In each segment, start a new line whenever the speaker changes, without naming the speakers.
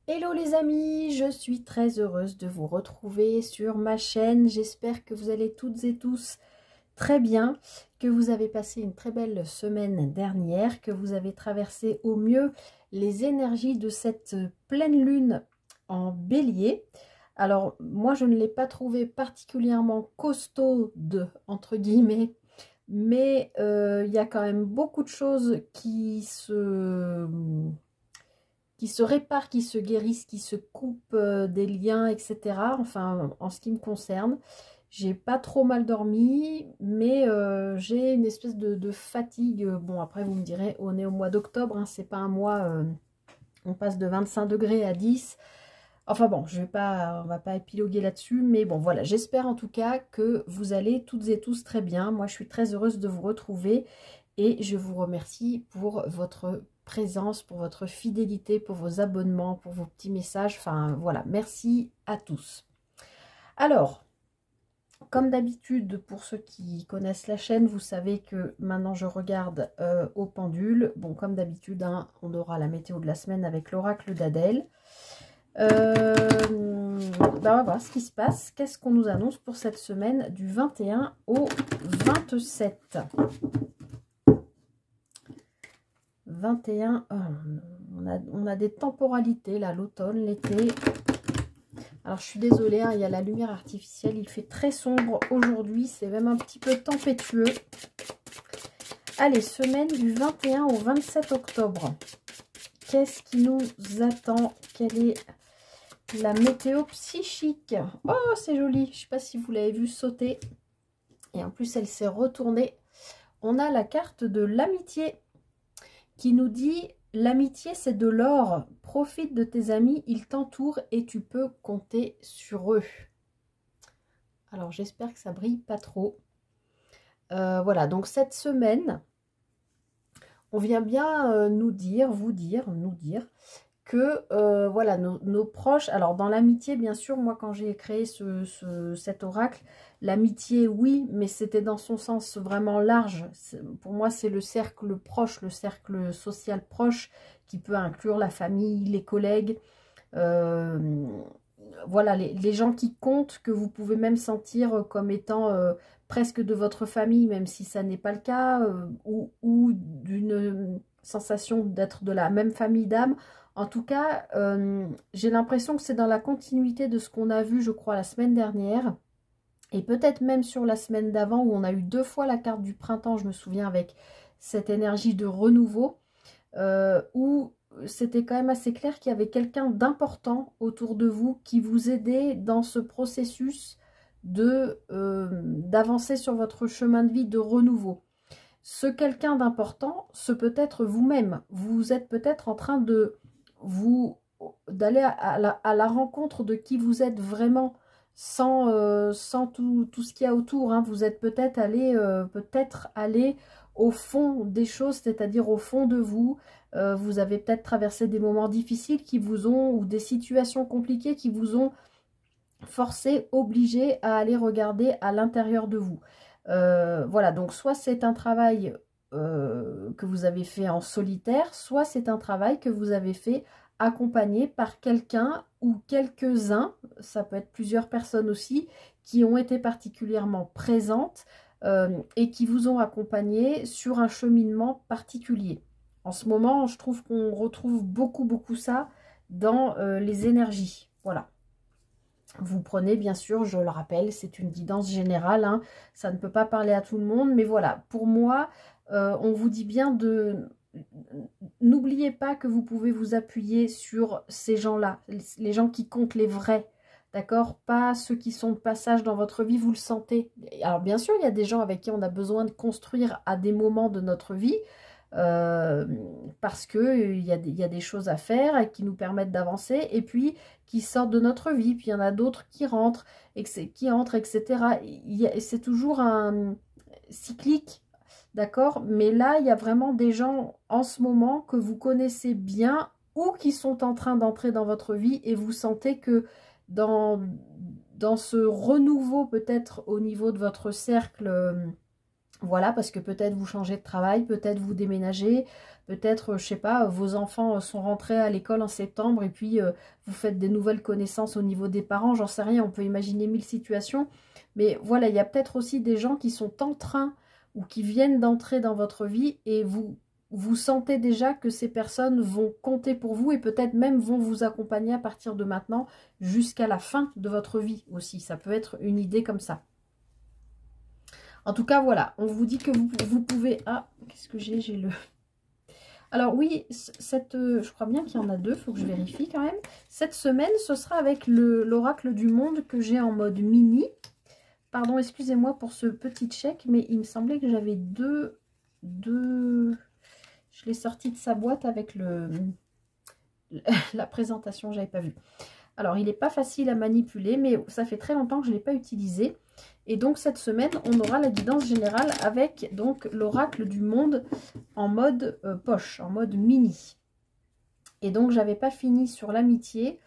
Hello les amis, je suis très heureuse de vous retrouver sur ma chaîne. J'espère que vous allez toutes et tous très bien, que vous avez passé une très belle semaine dernière, que vous avez traversé au mieux les énergies de cette pleine lune en bélier. Alors moi je ne l'ai pas trouvé particulièrement costaud entre guillemets, mais il y a quand même beaucoup de choses qui se réparent, qui se guérissent, qui se coupent des liens, etc. Enfin, en ce qui me concerne, j'ai pas trop mal dormi, mais j'ai une espèce de fatigue. Bon, après, vous me direz, on est au mois d'octobre, hein, c'est pas un mois, on passe de 25 degrés à 10. Enfin bon, on va pas épiloguer là-dessus, mais bon, voilà, j'espère en tout cas que vous allez toutes et tous très bien. Moi, je suis très heureuse de vous retrouver et je vous remercie pour votre présence, pour votre fidélité, pour vos abonnements, pour vos petits messages. Enfin, voilà, merci à tous. Alors, comme d'habitude, pour ceux qui connaissent la chaîne, vous savez que maintenant je regarde au pendule. Bon, comme d'habitude, hein, on aura la météo de la semaine avec l'oracle d'Adèle. On va voir ce qui se passe. Qu'est-ce qu'on nous annonce pour cette semaine du 21 au 27 21, on a des temporalités là, l'automne, l'été. Alors je suis désolée, hein, il y a la lumière artificielle, il fait très sombre aujourd'hui, c'est même un petit peu tempétueux. Allez, semaine du 21 au 27 octobre. Qu'est-ce qui nous attend? Quelle est la météo psychique? Oh, c'est joli. Je ne sais pas si vous l'avez vu sauter. Et en plus, elle s'est retournée. On a la carte de l'amitié qui nous dit: l'amitié, c'est de l'or. Profite de tes amis, ils t'entourent et tu peux compter sur eux. Alors, j'espère que ça brille pas trop. Voilà, donc cette semaine, on vient bien nous dire que voilà, nos proches, alors dans l'amitié, bien sûr, moi quand j'ai créé cet oracle, l'amitié, oui, mais c'était dans son sens vraiment large. Pour moi, c'est le cercle proche, le cercle social proche, qui peut inclure la famille, les collègues, voilà, les gens qui comptent, que vous pouvez même sentir comme étant presque de votre famille, même si ça n'est pas le cas, ou d'une sensation d'être de la même famille d'âme. En tout cas, j'ai l'impression que c'est dans la continuité de ce qu'on a vu, je crois, la semaine dernière, et peut-être même sur la semaine d'avant, où on a eu 2 fois la carte du printemps, je me souviens, avec cette énergie de renouveau, où c'était quand même assez clair qu'il y avait quelqu'un d'important autour de vous qui vous aidait dans ce processus d'avancer sur votre chemin de vie de renouveau. Ce quelqu'un d'important, ce peut être vous-même. Vous êtes peut-être en train d'aller à la rencontre de qui vous êtes vraiment, sans tout ce qu'il y a autour, hein. Vous êtes peut-être allé au fond des choses, c'est-à-dire au fond de vous. Vous avez peut-être traversé des moments difficiles ou des situations compliquées qui vous ont forcé, obligé à aller regarder à l'intérieur de vous. Voilà, donc soit c'est un travail que vous avez fait en solitaire, soit c'est un travail que vous avez fait accompagné par quelqu'un ou quelques-uns, ça peut être plusieurs personnes aussi, qui ont été particulièrement présentes et qui vous ont accompagné sur un cheminement particulier. En ce moment, je trouve qu'on retrouve beaucoup ça dans les énergies. Voilà. Vous prenez, bien sûr, je le rappelle, c'est une guidance générale, hein, ça ne peut pas parler à tout le monde, mais voilà, pour moi, on vous dit bien de... N'oubliez pas que vous pouvez vous appuyer sur ces gens-là, les gens qui comptent, les vrais, d'accord? Pas ceux qui sont de passage dans votre vie, vous le sentez. Alors bien sûr, il y a des gens avec qui on a besoin de construire à des moments de notre vie, parce que il y a des choses à faire et qui nous permettent d'avancer, et puis qui sortent de notre vie, puis il y en a d'autres qui rentrent, etc. C'est toujours un cyclique, d'accord? Mais là, il y a vraiment des gens en ce moment que vous connaissez bien ou qui sont en train d'entrer dans votre vie, et vous sentez que dans ce renouveau peut-être au niveau de votre cercle Voilà, parce que peut-être vous changez de travail, peut-être vous déménagez, peut-être, je sais pas, vos enfants sont rentrés à l'école en septembre et puis vous faites des nouvelles connaissances au niveau des parents, j'en sais rien, on peut imaginer 1000 situations. Mais voilà, il y a peut-être aussi des gens qui sont en train ou qui viennent d'entrer dans votre vie et vous sentez déjà que ces personnes vont compter pour vous et peut-être même vont vous accompagner à partir de maintenant jusqu'à la fin de votre vie aussi. Ça peut être une idée comme ça. En tout cas, voilà, on vous dit que vous pouvez... Ah, qu'est-ce que j'ai? J'ai le... Alors oui, je crois bien qu'il y en a deux, il faut que je vérifie quand même. Cette semaine, ce sera avec l'oracle du monde que j'ai en mode mini. Pardon, excusez-moi pour ce petit check, mais il me semblait que j'avais deux... Je l'ai sorti de sa boîte avec la présentation, j'avais pas vu. Alors, il n'est pas facile à manipuler, mais ça fait très longtemps que je ne l'ai pas utilisé. Et donc, cette semaine, on aura la guidance générale avec donc l'oracle du monde en mode poche, en mode mini. Et donc, j'avais pas fini sur l'amitié.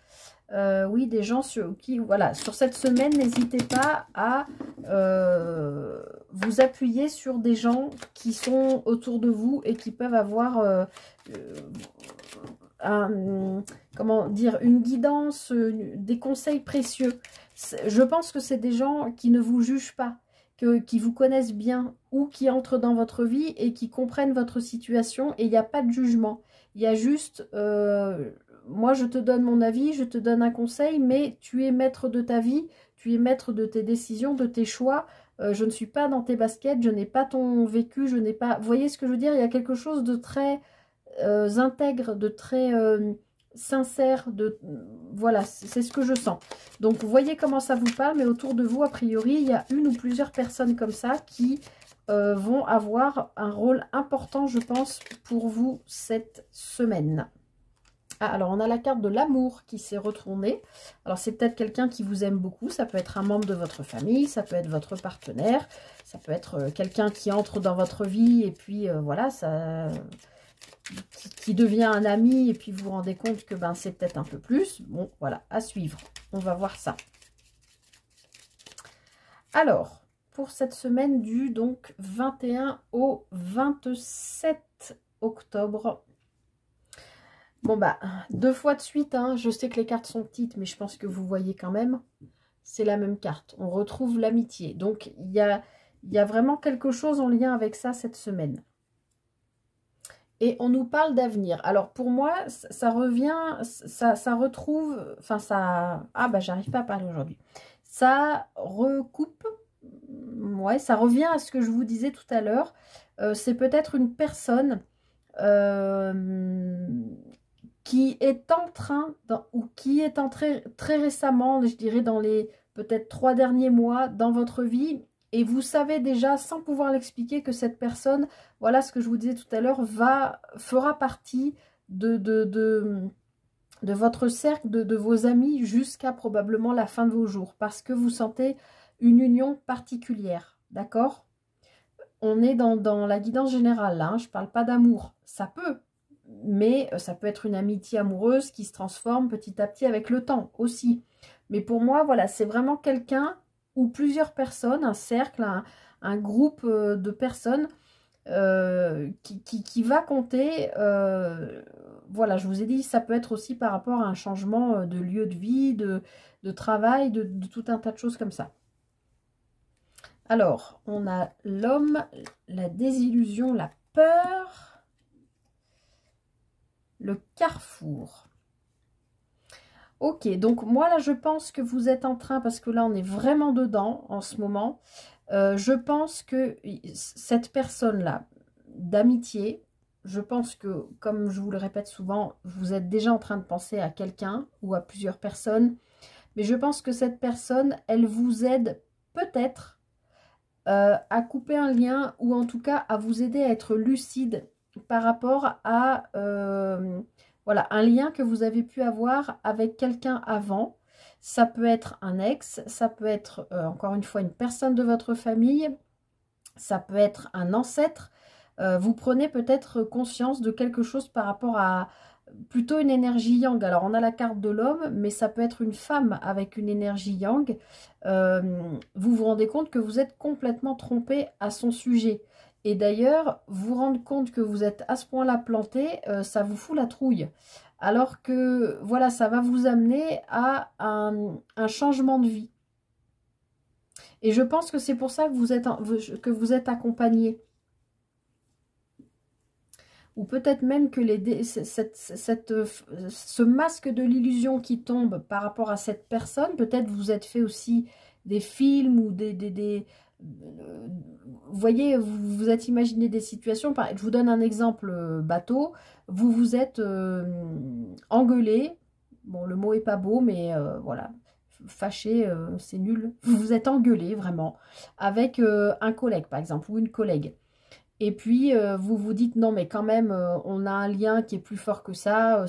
Oui, des gens sur qui, voilà, sur cette semaine, n'hésitez pas à vous appuyer sur des gens qui sont autour de vous et qui peuvent avoir comment dire, une guidance, des conseils précieux. Je pense que c'est des gens qui ne vous jugent pas, qui vous connaissent bien ou qui entrent dans votre vie et qui comprennent votre situation et il n'y a pas de jugement. Il y a juste... moi, je te donne mon avis, je te donne un conseil, mais tu es maître de ta vie, tu es maître de tes décisions, de tes choix. Je ne suis pas dans tes baskets, je n'ai pas ton vécu, je n'ai pas... Vous voyez ce que je veux dire? Il y a quelque chose de très intègre, de très sincère, de... Voilà, c'est ce que je sens. Donc, vous voyez comment ça vous parle, mais autour de vous, a priori, il y a une ou plusieurs personnes comme ça qui vont avoir un rôle important, je pense, pour vous cette semaine. Ah, alors, on a la carte de l'amour qui s'est retournée. Alors, c'est peut-être quelqu'un qui vous aime beaucoup. Ça peut être un membre de votre famille, ça peut être votre partenaire, ça peut être quelqu'un qui entre dans votre vie et puis, voilà, ça... qui devient un ami et puis vous vous rendez compte que ben, c'est peut-être un peu plus. Bon, voilà, à suivre. On va voir ça. Alors, pour cette semaine du donc 21 au 27 octobre... Bon, bah, 2 fois de suite, hein. Je sais que les cartes sont petites, mais je pense que vous voyez quand même. C'est la même carte. On retrouve l'amitié. Donc, il y a vraiment quelque chose en lien avec ça cette semaine. Et on nous parle d'avenir. Alors, pour moi, ça revient, ça retrouve... Enfin, ça... Ah, bah, j'arrive pas à parler aujourd'hui. Ça recoupe... Ouais, ça revient à ce que je vous disais tout à l'heure. C'est peut-être une personne... qui est en train, ou qui est entré très récemment, je dirais dans les peut-être 3 derniers mois dans votre vie, et vous savez déjà, sans pouvoir l'expliquer, que cette personne, voilà ce que je vous disais tout à l'heure, fera partie de votre cercle, de vos amis, jusqu'à probablement la fin de vos jours, parce que vous sentez une union particulière, d'accord? On est dans la guidance générale, là, hein, je ne parle pas d'amour, ça peut, mais ça peut être une amitié amoureuse qui se transforme petit à petit avec le temps aussi. Mais pour moi, voilà, c'est vraiment quelqu'un ou plusieurs personnes, un cercle, un groupe de personnes qui va compter. Voilà, je vous ai dit, ça peut être aussi par rapport à un changement de lieu de vie, de travail, de tout un tas de choses comme ça. Alors, on a l'homme, la désillusion, la peur... Le carrefour. Ok, donc moi là je pense que vous êtes en train, parce que là on est vraiment dedans en ce moment, je pense que cette personne-là d'amitié, je pense que, comme je vous le répète souvent, vous êtes déjà en train de penser à quelqu'un ou à plusieurs personnes, mais je pense que cette personne, elle vous aide peut-être à couper un lien ou en tout cas à vous aider à être lucide par rapport à voilà, un lien que vous avez pu avoir avec quelqu'un avant. Ça peut être un ex, ça peut être encore une fois une personne de votre famille, ça peut être un ancêtre. Vous prenez peut-être conscience de quelque chose par rapport à plutôt une énergie yang. Alors, on a la carte de l'homme, mais ça peut être une femme avec une énergie yang. Vous vous rendez compte que vous êtes complètement trompé à son sujet. Et d'ailleurs, vous rendre compte que vous êtes à ce point-là planté, ça vous fout la trouille. Alors que, voilà, ça va vous amener à un changement de vie. Et je pense que c'est pour ça que vous êtes accompagné. Ou peut-être même que ce masque de l'illusion qui tombe par rapport à cette personne, peut-être vous êtes fait aussi des films ou vous voyez, vous vous êtes imaginé des situations. Je vous donne un exemple bateau. Vous vous êtes engueulé. Bon, le mot est pas beau, mais voilà. Fâché, c'est nul. Vous vous êtes engueulé, vraiment, avec un collègue, par exemple, ou une collègue. Et puis, vous vous dites, non, mais quand même, on a un lien qui est plus fort que ça.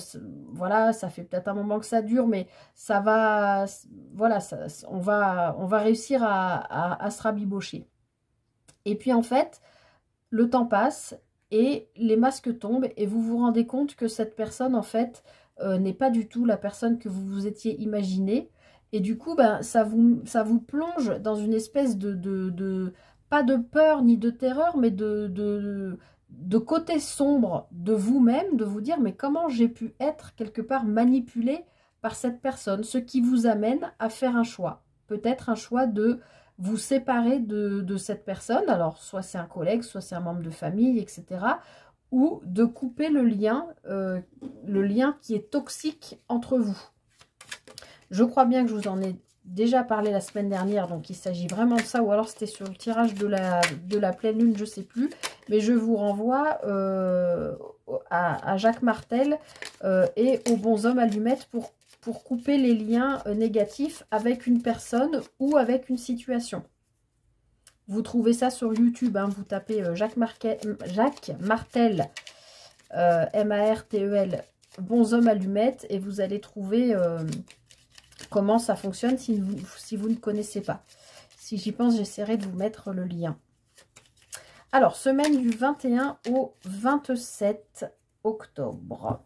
Voilà, ça fait peut-être un moment que ça dure, mais ça va, voilà, on va réussir à se rabibocher. Et puis, en fait, le temps passe et les masques tombent et vous vous rendez compte que cette personne, en fait, n'est pas du tout la personne que vous vous étiez imaginé. Et du coup, ben, ça vous plonge dans une espèce pas de peur ni de terreur, mais de côté sombre de vous-même, de vous dire, mais comment j'ai pu être quelque part manipulé par cette personne, ce qui vous amène à faire un choix. Peut-être un choix de vous séparer de cette personne, alors soit c'est un collègue, soit c'est un membre de famille, etc. Ou de couper le lien qui est toxique entre vous. Je crois bien que je vous en ai déjà parlé la semaine dernière, donc il s'agit vraiment de ça, ou alors c'était sur le tirage de la pleine lune, je ne sais plus, mais je vous renvoie à Jacques Martel et aux bons hommes allumettes pour couper les liens négatifs avec une personne ou avec une situation. Vous trouvez ça sur YouTube, hein, vous tapez Jacques Martel, M-A-R-T-E-L, bons hommes allumettes, et vous allez trouver comment ça fonctionne si vous ne connaissez pas. Si j'y pense, j'essaierai de vous mettre le lien. Alors, semaine du 21 au 27 octobre.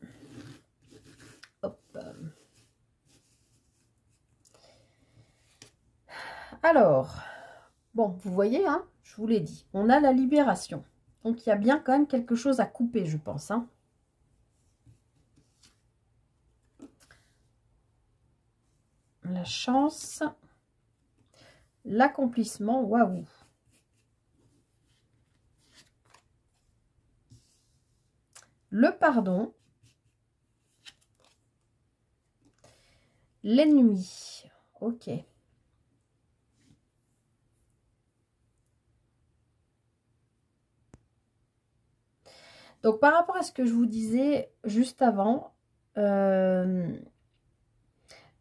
Hop. Alors, bon, vous voyez, hein, je vous l'ai dit, on a la libération. Donc, il y a bien quand même quelque chose à couper, je pense, hein. La chance, l'accomplissement, waouh. Le pardon, l'ennemi, ok. Donc, par rapport à ce que je vous disais juste avant,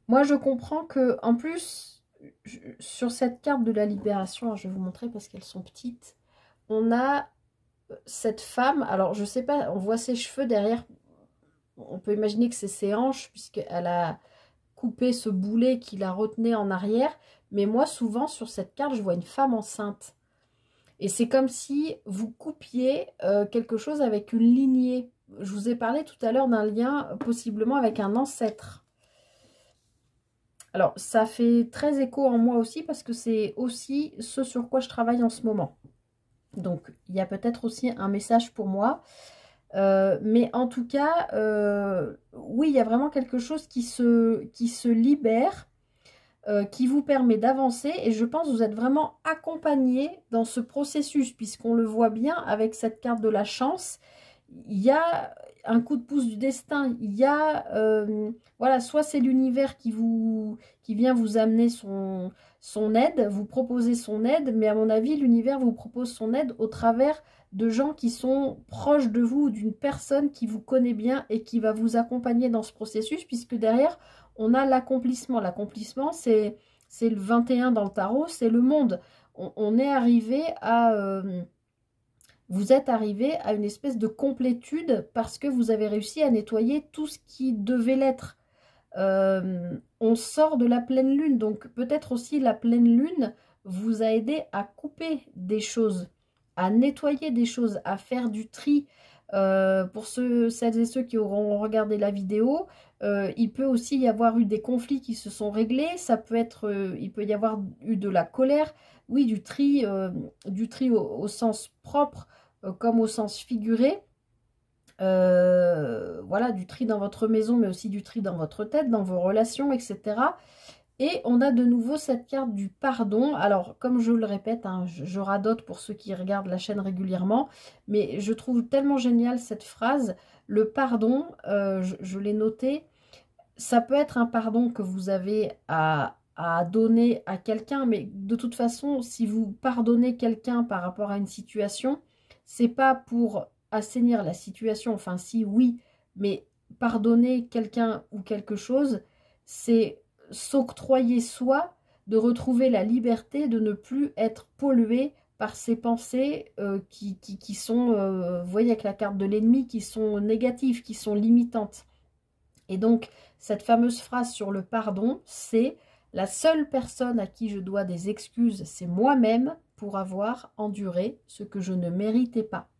moi, je comprends que, en plus, sur cette carte de la libération, je vais vous montrer parce qu'elles sont petites, on a cette femme, alors je sais pas, on voit ses cheveux derrière, on peut imaginer que c'est ses hanches, puisqu'elle a coupé ce boulet qui la retenait en arrière, mais moi, souvent, sur cette carte, je vois une femme enceinte. Et c'est comme si vous coupiez quelque chose avec une lignée. Je vous ai parlé tout à l'heure d'un lien possiblement avec un ancêtre. Alors, ça fait très écho en moi aussi parce que c'est aussi ce sur quoi je travaille en ce moment. Donc, il y a peut-être aussi un message pour moi. Mais en tout cas, oui, il y a vraiment quelque chose qui se libère, qui vous permet d'avancer. Et je pense que vous êtes vraiment accompagné dans ce processus, puisqu'on le voit bien avec cette carte de la chance. Il y a un coup de pouce du destin. Il y a, voilà, soit c'est l'univers qui vient vous amener son aide, vous proposer son aide, mais à mon avis, l'univers vous propose son aide au travers de gens qui sont proches de vous, d'une personne qui vous connaît bien et qui va vous accompagner dans ce processus, puisque derrière, on a l'accomplissement. L'accomplissement, c'est le 21 dans le tarot, c'est le monde. On est arrivé à... vous êtes arrivé à une espèce de complétude parce que vous avez réussi à nettoyer tout ce qui devait l'être. On sort de la pleine lune, donc peut-être aussi la pleine lune vous a aidé à couper des choses, à nettoyer des choses, à faire du tri. Pour celles et ceux qui auront regardé la vidéo, il peut aussi y avoir eu des conflits qui se sont réglés. Ça peut être, il peut y avoir eu de la colère, oui, du tri au sens propre comme au sens figuré. Voilà, du tri dans votre maison, mais aussi du tri dans votre tête, dans vos relations, etc. Et on a de nouveau cette carte du pardon. Alors, comme je le répète, hein, je radote pour ceux qui regardent la chaîne régulièrement, mais je trouve tellement géniale cette phrase. Le pardon, je l'ai noté, ça peut être un pardon que vous avez à donner à quelqu'un, mais de toute façon, si vous pardonnez quelqu'un par rapport à une situation, c'est pas pour assainir la situation, enfin si, oui, mais pardonner quelqu'un ou quelque chose, c'est s'octroyer soi, de retrouver la liberté de ne plus être pollué par ces pensées qui sont, vous voyez avec la carte de l'ennemi, qui sont négatives, qui sont limitantes. Et donc, cette fameuse phrase sur le pardon, c'est « La seule personne à qui je dois des excuses, c'est moi-même pour avoir enduré ce que je ne méritais pas. »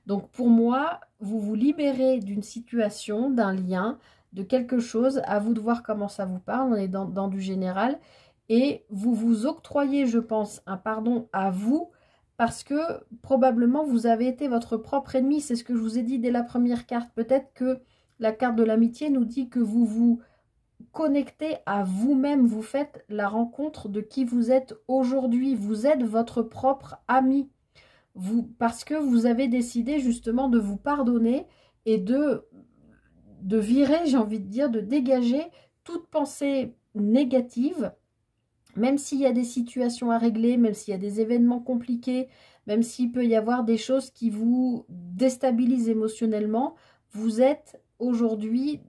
Donc, pour moi, vous vous libérez d'une situation, d'un lien, de quelque chose. À vous de voir comment ça vous parle. On est dans du général. Et vous vous octroyez, je pense, un pardon à vous parce que probablement vous avez été votre propre ennemi. C'est ce que je vous ai dit dès la première carte. Peut-être que la carte de l'amitié nous dit que vous vous connectez à vous-même. Vous faites la rencontre de qui vous êtes aujourd'hui. Vous êtes votre propre ami. Parce que vous avez décidé justement de vous pardonner et de virer, j'ai envie de dire, de dégager toute pensée négative, même s'il y a des situations à régler, même s'il y a des événements compliqués, même s'il peut y avoir des choses qui vous déstabilisent émotionnellement, vous êtes aujourd'hui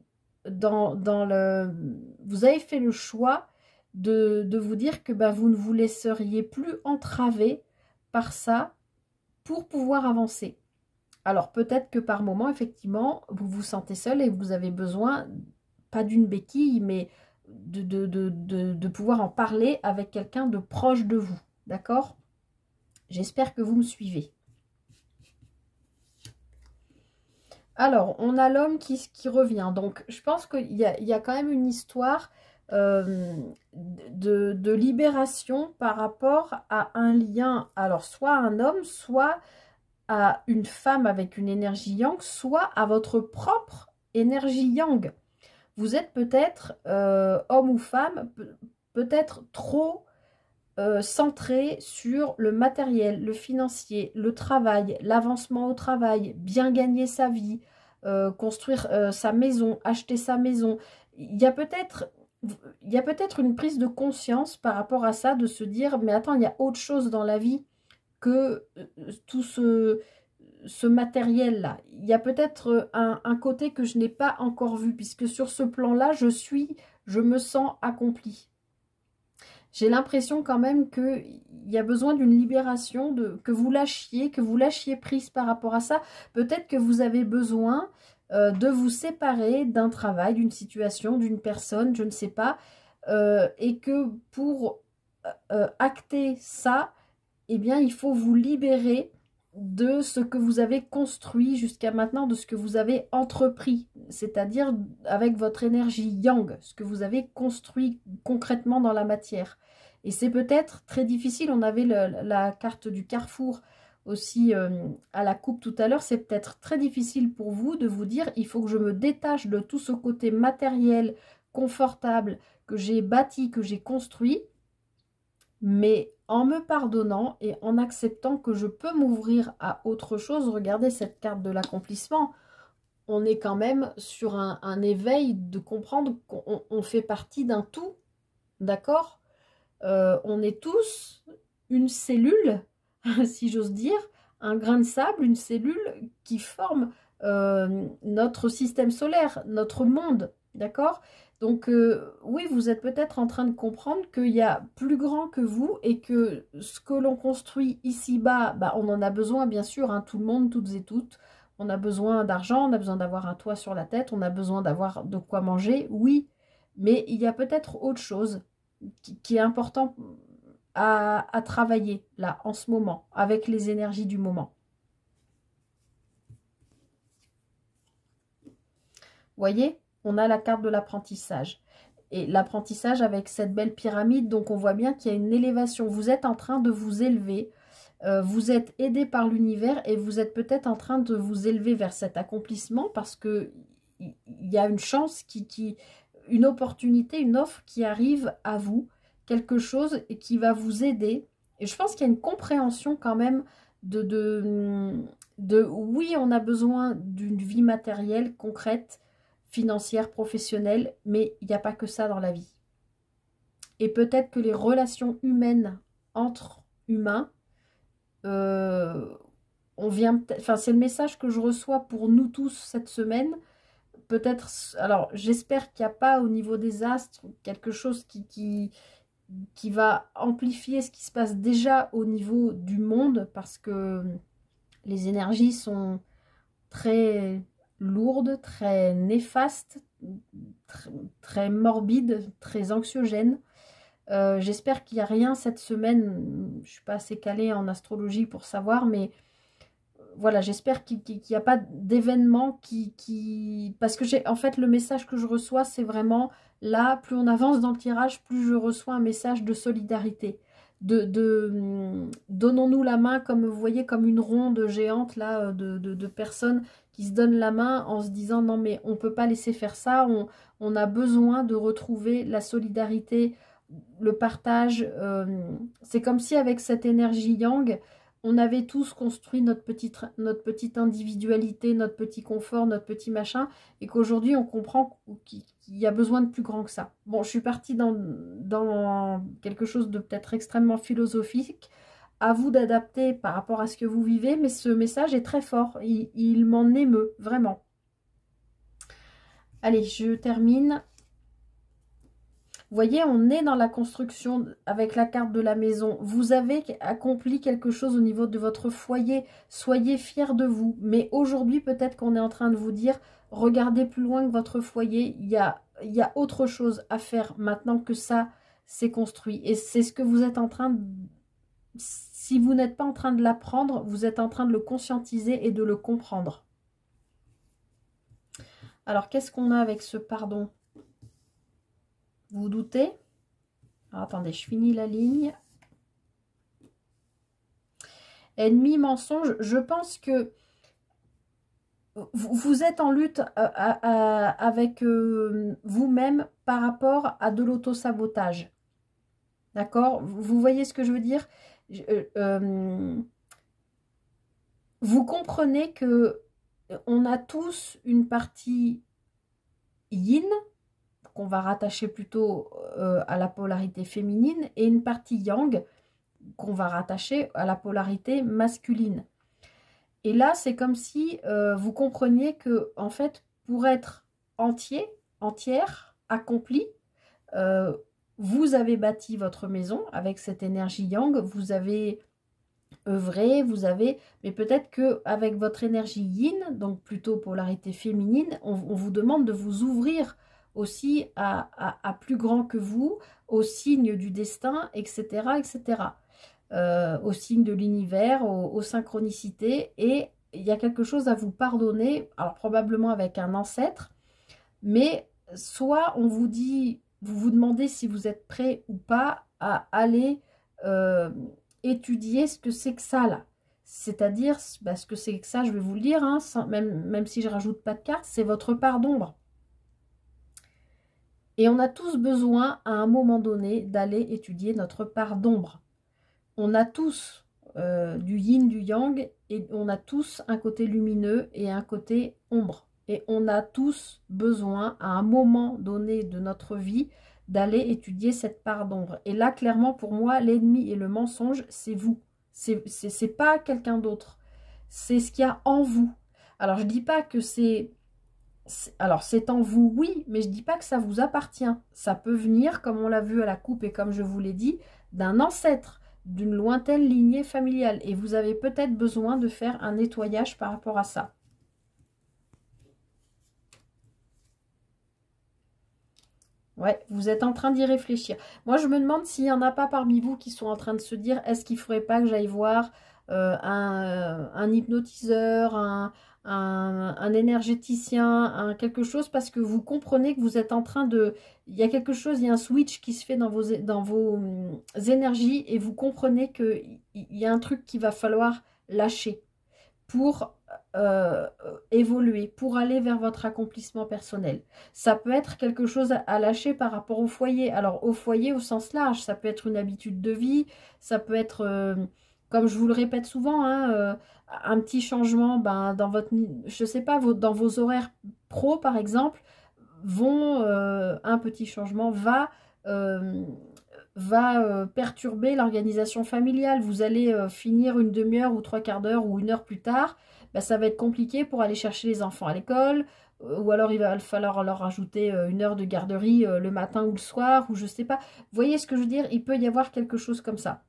vous avez fait le choix de vous dire que ben, vous ne vous laisseriez plus entraver par ça pour pouvoir avancer. Alors peut-être que par moment, effectivement, vous vous sentez seul et vous avez besoin, pas d'une béquille, mais de pouvoir en parler avec quelqu'un de proche de vous. D'accord? J'espère que vous me suivez. Alors, on a l'homme qui revient. Donc, je pense qu'il y a quand même une histoire de libération par rapport à un lien. Alors, soit un homme, soit à une femme avec une énergie yang, soit à votre propre énergie yang. Vous êtes peut-être, homme ou femme, peut-être trop centré sur le matériel, le financier, le travail, l'avancement au travail, bien gagner sa vie, construire sa maison, acheter sa maison. Il y a peut-être une prise de conscience par rapport à ça, de se dire, mais attends, il y a autre chose dans la vie que tout ce matériel-là. Il y a peut-être un côté que je n'ai pas encore vu, puisque sur ce plan-là, je me sens accomplie. J'ai l'impression quand même qu'il y a besoin d'une libération, que vous lâchiez prise par rapport à ça. Peut-être que vous avez besoin de vous séparer d'un travail, d'une situation, d'une personne, je ne sais pas, et que pour acter ça, eh bien, il faut vous libérer de ce que vous avez construit jusqu'à maintenant, de ce que vous avez entrepris, c'est-à-dire avec votre énergie yang, ce que vous avez construit concrètement dans la matière. Et c'est peut-être très difficile, on avait la carte du carrefour aussi à la coupe tout à l'heure, c'est peut-être très difficile pour vous de vous dire, il faut que je me détache de tout ce côté matériel, confortable, que j'ai bâti, que j'ai construit, mais en me pardonnant et en acceptant que je peux m'ouvrir à autre chose. Regardez cette carte de l'accomplissement. On est quand même sur un éveil de comprendre qu'on fait partie d'un tout. D'accord? On est tous une cellule, si j'ose dire, un grain de sable, une cellule qui forme notre système solaire, notre monde. D'accord? Donc, oui, vous êtes peut-être en train de comprendre qu'il y a plus grand que vous et que ce que l'on construit ici-bas, bah, on en a besoin, bien sûr, hein, tout le monde, toutes et toutes. On a besoin d'argent, on a besoin d'avoir un toit sur la tête, on a besoin d'avoir de quoi manger, oui. Mais il y a peut-être autre chose qui est important à travailler, là, en ce moment, avec les énergies du moment. voyez, on a la carte de l'apprentissage. Et l'apprentissage avec cette belle pyramide, donc on voit bien qu'il y a une élévation. Vous êtes en train de vous élever, vous êtes aidé par l'univers et vous êtes peut-être en train de vous élever vers cet accomplissement parce que il y a une chance, une opportunité, une offre qui arrive à vous, quelque chose qui va vous aider. Et je pense qu'il y a une compréhension quand même oui, on a besoin d'une vie matérielle, concrète, financière, professionnelle, mais il n'y a pas que ça dans la vie. Et peut-être que les relations humaines entre humains, enfin c'est le message que je reçois pour nous tous cette semaine. Peut-être, alors j'espère qu'il n'y a pas au niveau des astres quelque chose qui va amplifier ce qui se passe déjà au niveau du monde, parce que les énergies sont très lourdes, très néfastes, très morbides, très anxiogènes. J'espère qu'il n'y a rien cette semaine. Je ne suis pas assez calée en astrologie pour savoir, mais voilà, j'espère qu'il n'y a pas d'événement Parce que en fait, le message que je reçois, c'est vraiment, là, plus on avance dans le tirage, plus je reçois un message de solidarité. Donnons-nous la main, comme vous voyez, comme une ronde géante, là, de personnes qui se donnent la main en se disant, non, mais on ne peut pas laisser faire ça, on a besoin de retrouver la solidarité, le partage. C'est comme si avec cette énergie yang, on avait tous construit notre petite individualité, notre petit confort, notre petit machin, et qu'aujourd'hui on comprend qu'il y a besoin de plus grand que ça. Bon, je suis partie dans quelque chose de peut-être extrêmement philosophique. À vous d'adapter par rapport à ce que vous vivez, mais ce message est très fort. Il m'en émeut, vraiment. Allez, je termine. Vous voyez, on est dans la construction avec la carte de la maison. Vous avez accompli quelque chose au niveau de votre foyer. Soyez fiers de vous. Mais aujourd'hui, peut-être qu'on est en train de vous dire, regardez plus loin que votre foyer. Il y a autre chose à faire maintenant que ça s'est construit. Et c'est ce que vous êtes en train de... Si vous n'êtes pas en train de l'apprendre, vous êtes en train de le conscientiser et de le comprendre. Alors, qu'est-ce qu'on a avec ce pardon ? Vous vous doutez? Alors, attendez, je finis la ligne. Ennemi, mensonge, je pense que vous êtes en lutte avec vous-même par rapport à de l'auto-sabotage. D'accord? Vous voyez ce que je veux dire? Vous comprenez que on a tous une partie yin, qu'on va rattacher plutôt à la polarité féminine, et une partie yang qu'on va rattacher à la polarité masculine. Et là, c'est comme si vous compreniez que, en fait, pour être entière, accompli, vous avez bâti votre maison avec cette énergie yang, vous avez œuvré, mais peut-être qu'avec votre énergie yin, donc plutôt polarité féminine, on vous demande de vous ouvrir aussi à plus grand que vous, aux signes du destin, etc., etc., aux signes de l'univers, aux synchronicités, et il y a quelque chose à vous pardonner, alors probablement avec un ancêtre, mais soit on vous dit, vous vous demandez si vous êtes prêt ou pas à aller étudier ce que c'est que ça là. C'est-à-dire, ce que c'est que ça, je vais vous le dire, hein, même si je rajoute pas de carte, c'est votre part d'ombre. Et on a tous besoin, à un moment donné, d'aller étudier notre part d'ombre. On a tous du yin, du yang, et on a tous un côté lumineux et un côté ombre. Et on a tous besoin, à un moment donné de notre vie, d'aller étudier cette part d'ombre. Et là, clairement, pour moi, l'ennemi et le mensonge, c'est vous. C'est pas quelqu'un d'autre. C'est ce qu'il y a en vous. Alors, je dis pas que c'est... Alors, c'est en vous, oui, mais je dis pas que ça vous appartient. Ça peut venir, comme on l'a vu à la coupe et comme je vous l'ai dit, d'un ancêtre, d'une lointaine lignée familiale. Et vous avez peut-être besoin de faire un nettoyage par rapport à ça. Ouais, vous êtes en train d'y réfléchir. Moi, je me demande s'il n'y en a pas parmi vous qui sont en train de se dire, est-ce qu'il ne faudrait pas que j'aille voir un hypnotiseur, un énergéticien, quelque chose, parce que vous comprenez que vous êtes en train de... Il y a quelque chose, il y a un switch qui se fait dans vos énergies et vous comprenez qu'il y a un truc qu'il va falloir lâcher pour évoluer, pour aller vers votre accomplissement personnel. Ça peut être quelque chose à lâcher par rapport au foyer. Alors au foyer au sens large, ça peut être une habitude de vie, ça peut être, comme je vous le répète souvent, hein, un petit changement dans votre, je sais pas, dans vos horaires pro par exemple, un petit changement va perturber l'organisation familiale. Vous allez finir une demi-heure ou trois quarts d'heure ou une heure plus tard, ça va être compliqué pour aller chercher les enfants à l'école, ou alors il va falloir leur ajouter une heure de garderie le matin ou le soir, ou je sais pas. Vous voyez ce que je veux dire? Il peut y avoir quelque chose comme ça.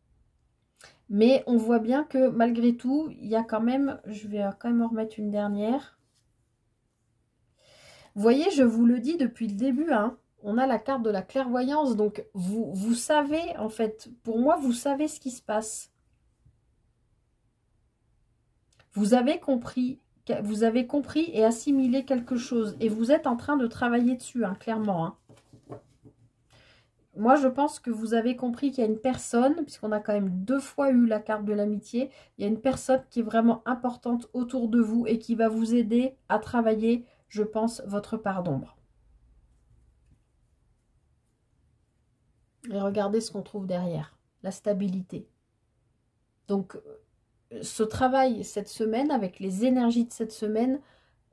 Mais on voit bien que malgré tout, il y a quand même, je vais quand même en remettre une dernière. Vous voyez, je vous le dis depuis le début, hein, on a la carte de la clairvoyance, donc vous savez, en fait, pour moi, vous savez ce qui se passe. Vous avez compris et assimilé quelque chose, et vous êtes en train de travailler dessus, hein, clairement. Hein. Moi, je pense que vous avez compris qu'il y a une personne, puisqu'on a quand même 2 fois eu la carte de l'amitié, il y a une personne qui est vraiment importante autour de vous et qui va vous aider à travailler, je pense, votre part d'ombre. Et regardez ce qu'on trouve derrière, la stabilité. Donc, ce travail cette semaine, avec les énergies de cette semaine,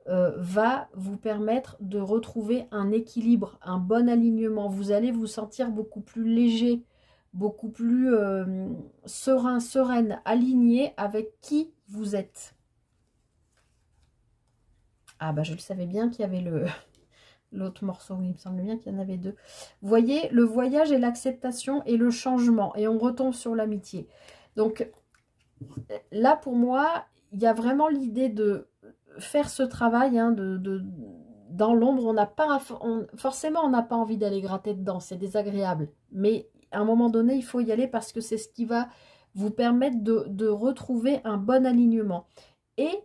va vous permettre de retrouver un équilibre, un bon alignement. Vous allez vous sentir beaucoup plus léger, beaucoup plus serein, sereine, aligné avec qui vous êtes. Ah bah je le savais bien qu'il y avait l'autre morceau, oui, il me semble bien qu'il y en avait 2. Vous voyez, le voyage et l'acceptation et le changement, et on retombe sur l'amitié. Donc là, pour moi, il y a vraiment l'idée de faire ce travail hein, dans l'ombre. Forcément, on n'a pas envie d'aller gratter dedans, c'est désagréable. Mais à un moment donné, il faut y aller parce que c'est ce qui va vous permettre de retrouver un bon alignement. Et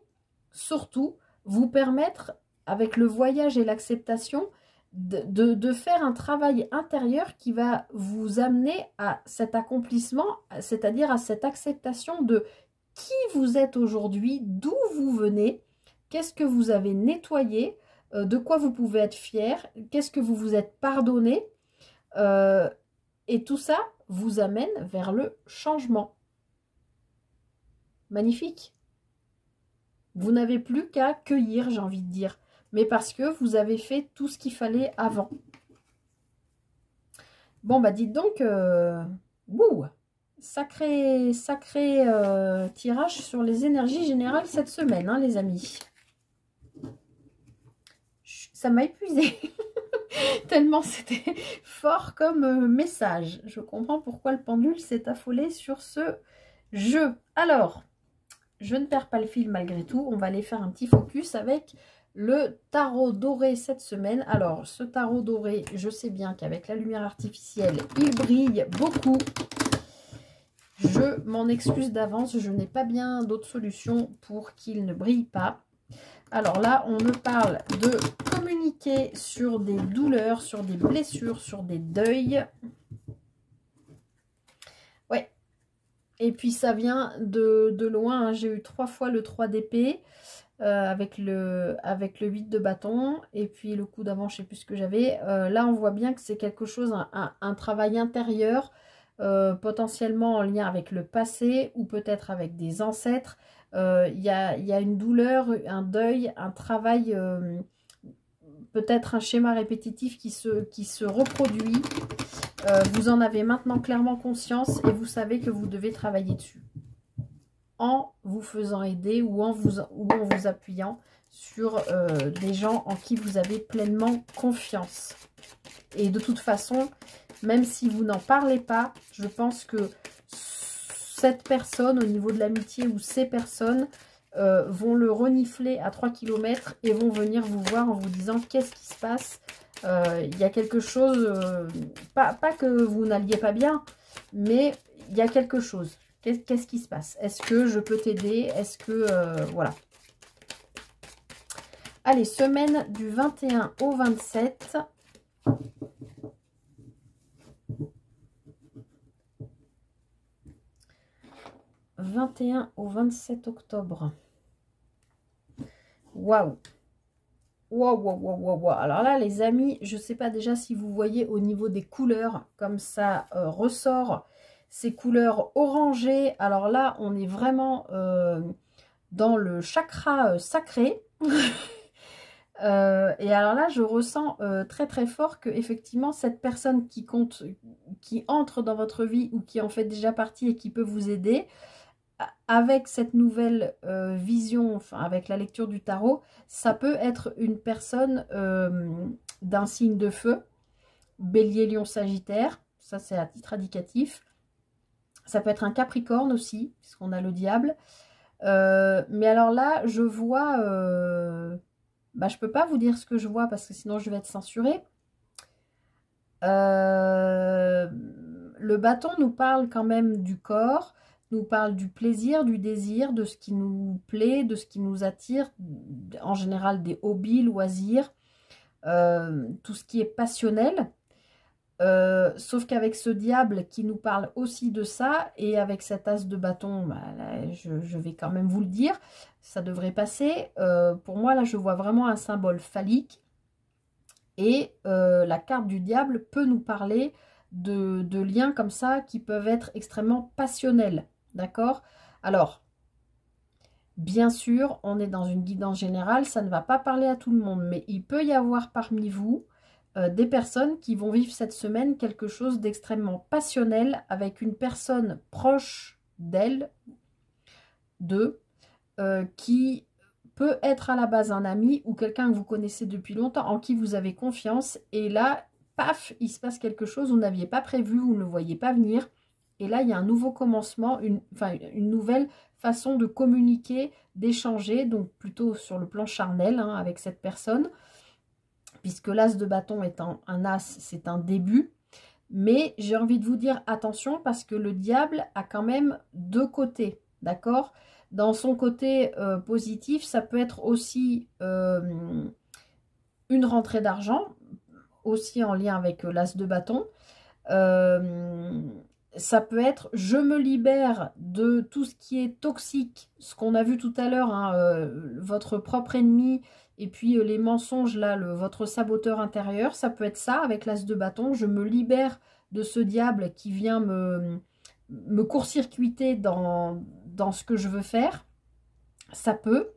surtout, vous permettre, avec le voyage et l'acceptation, de faire un travail intérieur qui va vous amener à cet accomplissement, c'est-à-dire à cette acceptation de qui vous êtes aujourd'hui, d'où vous venez, qu'est-ce que vous avez nettoyé, de quoi vous pouvez être fier, qu'est-ce que vous vous êtes pardonné, et tout ça vous amène vers le changement. Magnifique. Vous n'avez plus qu'à cueillir, j'ai envie de dire. Mais parce que vous avez fait tout ce qu'il fallait avant. Bon, bah dites donc, sacré tirage sur les énergies générales cette semaine, hein, les amis. Ça m'a épuisé. Tellement c'était fort comme message. Je comprends pourquoi le pendule s'est affolé sur ce jeu. Alors, je ne perds pas le fil malgré tout. On va aller faire un petit focus avec le tarot doré cette semaine. Alors, ce tarot doré, je sais bien qu'avec la lumière artificielle, il brille beaucoup. Je m'en excuse d'avance. Je n'ai pas bien d'autre solution pour qu'il ne brille pas. Alors là, on me parle de communiquer sur des douleurs, sur des blessures, sur des deuils. Ouais. Et puis ça vient de loin. Hein. J'ai eu 3 fois le 3 d'épée avec le 8 de bâton. Et puis le coup d'avant, je ne sais plus ce que j'avais. Là, on voit bien que c'est quelque chose, un travail intérieur, potentiellement en lien avec le passé ou peut-être avec des ancêtres. Il y a une douleur, un deuil, un travail, peut-être un schéma répétitif qui se reproduit. Vous en avez maintenant clairement conscience et vous savez que vous devez travailler dessus. En vous faisant aider ou en vous appuyant sur des gens en qui vous avez pleinement confiance. Et de toute façon, même si vous n'en parlez pas, je pense que cette personne, au niveau de l'amitié, ou ces personnes vont le renifler à 3 km et vont venir vous voir en vous disant qu'est-ce qui se passe. Il y a quelque chose, pas que vous n'alliez pas bien, mais il y a quelque chose. Qu'est-ce qui se passe? Est-ce que je peux t'aider? Est-ce que... voilà. Allez, semaine du 21 au 27. « 21 au 27 octobre. » Waouh! Waouh, waouh, waouh, waouh, waouh. Alors là, les amis, je ne sais pas déjà si vous voyez au niveau des couleurs, comme ça ressort, ces couleurs orangées. Alors là, on est vraiment dans le chakra sacré. Et alors là, je ressens très très fort que effectivement cette personne qui compte, qui entre dans votre vie ou qui en fait déjà partie et qui peut vous aider, avec cette nouvelle vision, enfin avec la lecture du tarot, ça peut être une personne d'un signe de feu, Bélier, Lion, Sagittaire, ça c'est à titre indicatif. Ça peut être un Capricorne aussi, puisqu'on a le diable. Mais alors là, je vois... je peux pas vous dire ce que je vois, parce que sinon je vais être censurée. Le bâton nous parle quand même du corps, nous parle du plaisir, du désir, de ce qui nous plaît, de ce qui nous attire, en général des hobbies, loisirs, tout ce qui est passionnel. Sauf qu'avec ce diable qui nous parle aussi de ça, et avec cet as de bâton, là, je vais quand même vous le dire, ça devrait passer. Pour moi, là, je vois vraiment un symbole phallique. Et la carte du diable peut nous parler de liens comme ça qui peuvent être extrêmement passionnels. D'accord? Alors, bien sûr, on est dans une guidance générale, ça ne va pas parler à tout le monde, mais il peut y avoir parmi vous des personnes qui vont vivre cette semaine quelque chose d'extrêmement passionnel avec une personne proche d'elle, qui peut être à la base un ami ou quelqu'un que vous connaissez depuis longtemps, en qui vous avez confiance. Et là, paf, il se passe quelque chose, vous n'aviez pas prévu, vous ne le voyez pas venir. Et là, il y a un nouveau commencement, une nouvelle façon de communiquer, d'échanger, donc plutôt sur le plan charnel avec cette personne. Puisque l'as de bâton étant un as, c'est un début. Mais j'ai envie de vous dire attention, parce que le diable a quand même deux côtés, d'accord? Dans son côté positif, ça peut être aussi une rentrée d'argent, aussi en lien avec l'as de bâton. Ça peut être je me libère de tout ce qui est toxique, ce qu'on a vu tout à l'heure, votre propre ennemi, et puis les mensonges, là, votre saboteur intérieur. Ça peut être ça avec l'as de bâton. Je me libère de ce diable qui vient me court-circuiter dans ce que je veux faire. Ça peut,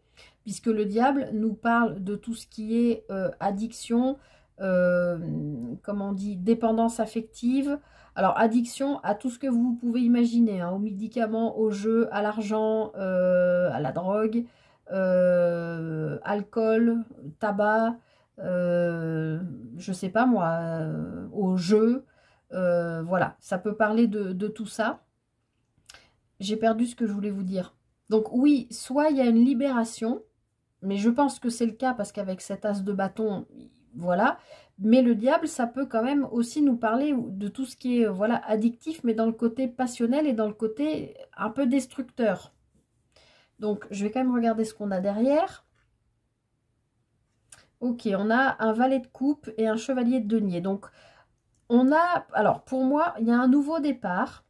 puisque le diable nous parle de tout ce qui est addiction, comment on dit, dépendance affective. Alors, addiction à tout ce que vous pouvez imaginer, aux médicaments, aux jeux, à l'argent, à la drogue, alcool, tabac, je sais pas moi, aux jeux. Voilà, ça peut parler de tout ça. J'ai perdu ce que je voulais vous dire. Donc oui, soit il y a une libération, mais je pense que c'est le cas parce qu'avec cet as de bâton, voilà. Mais le diable, ça peut quand même aussi nous parler de tout ce qui est voilà, addictif, mais dans le côté passionnel et dans le côté un peu destructeur. Donc, je vais quand même regarder ce qu'on a derrière. Ok, on a un valet de coupe et un chevalier de denier. Donc, on a... Alors, pour moi, il y a un nouveau départ.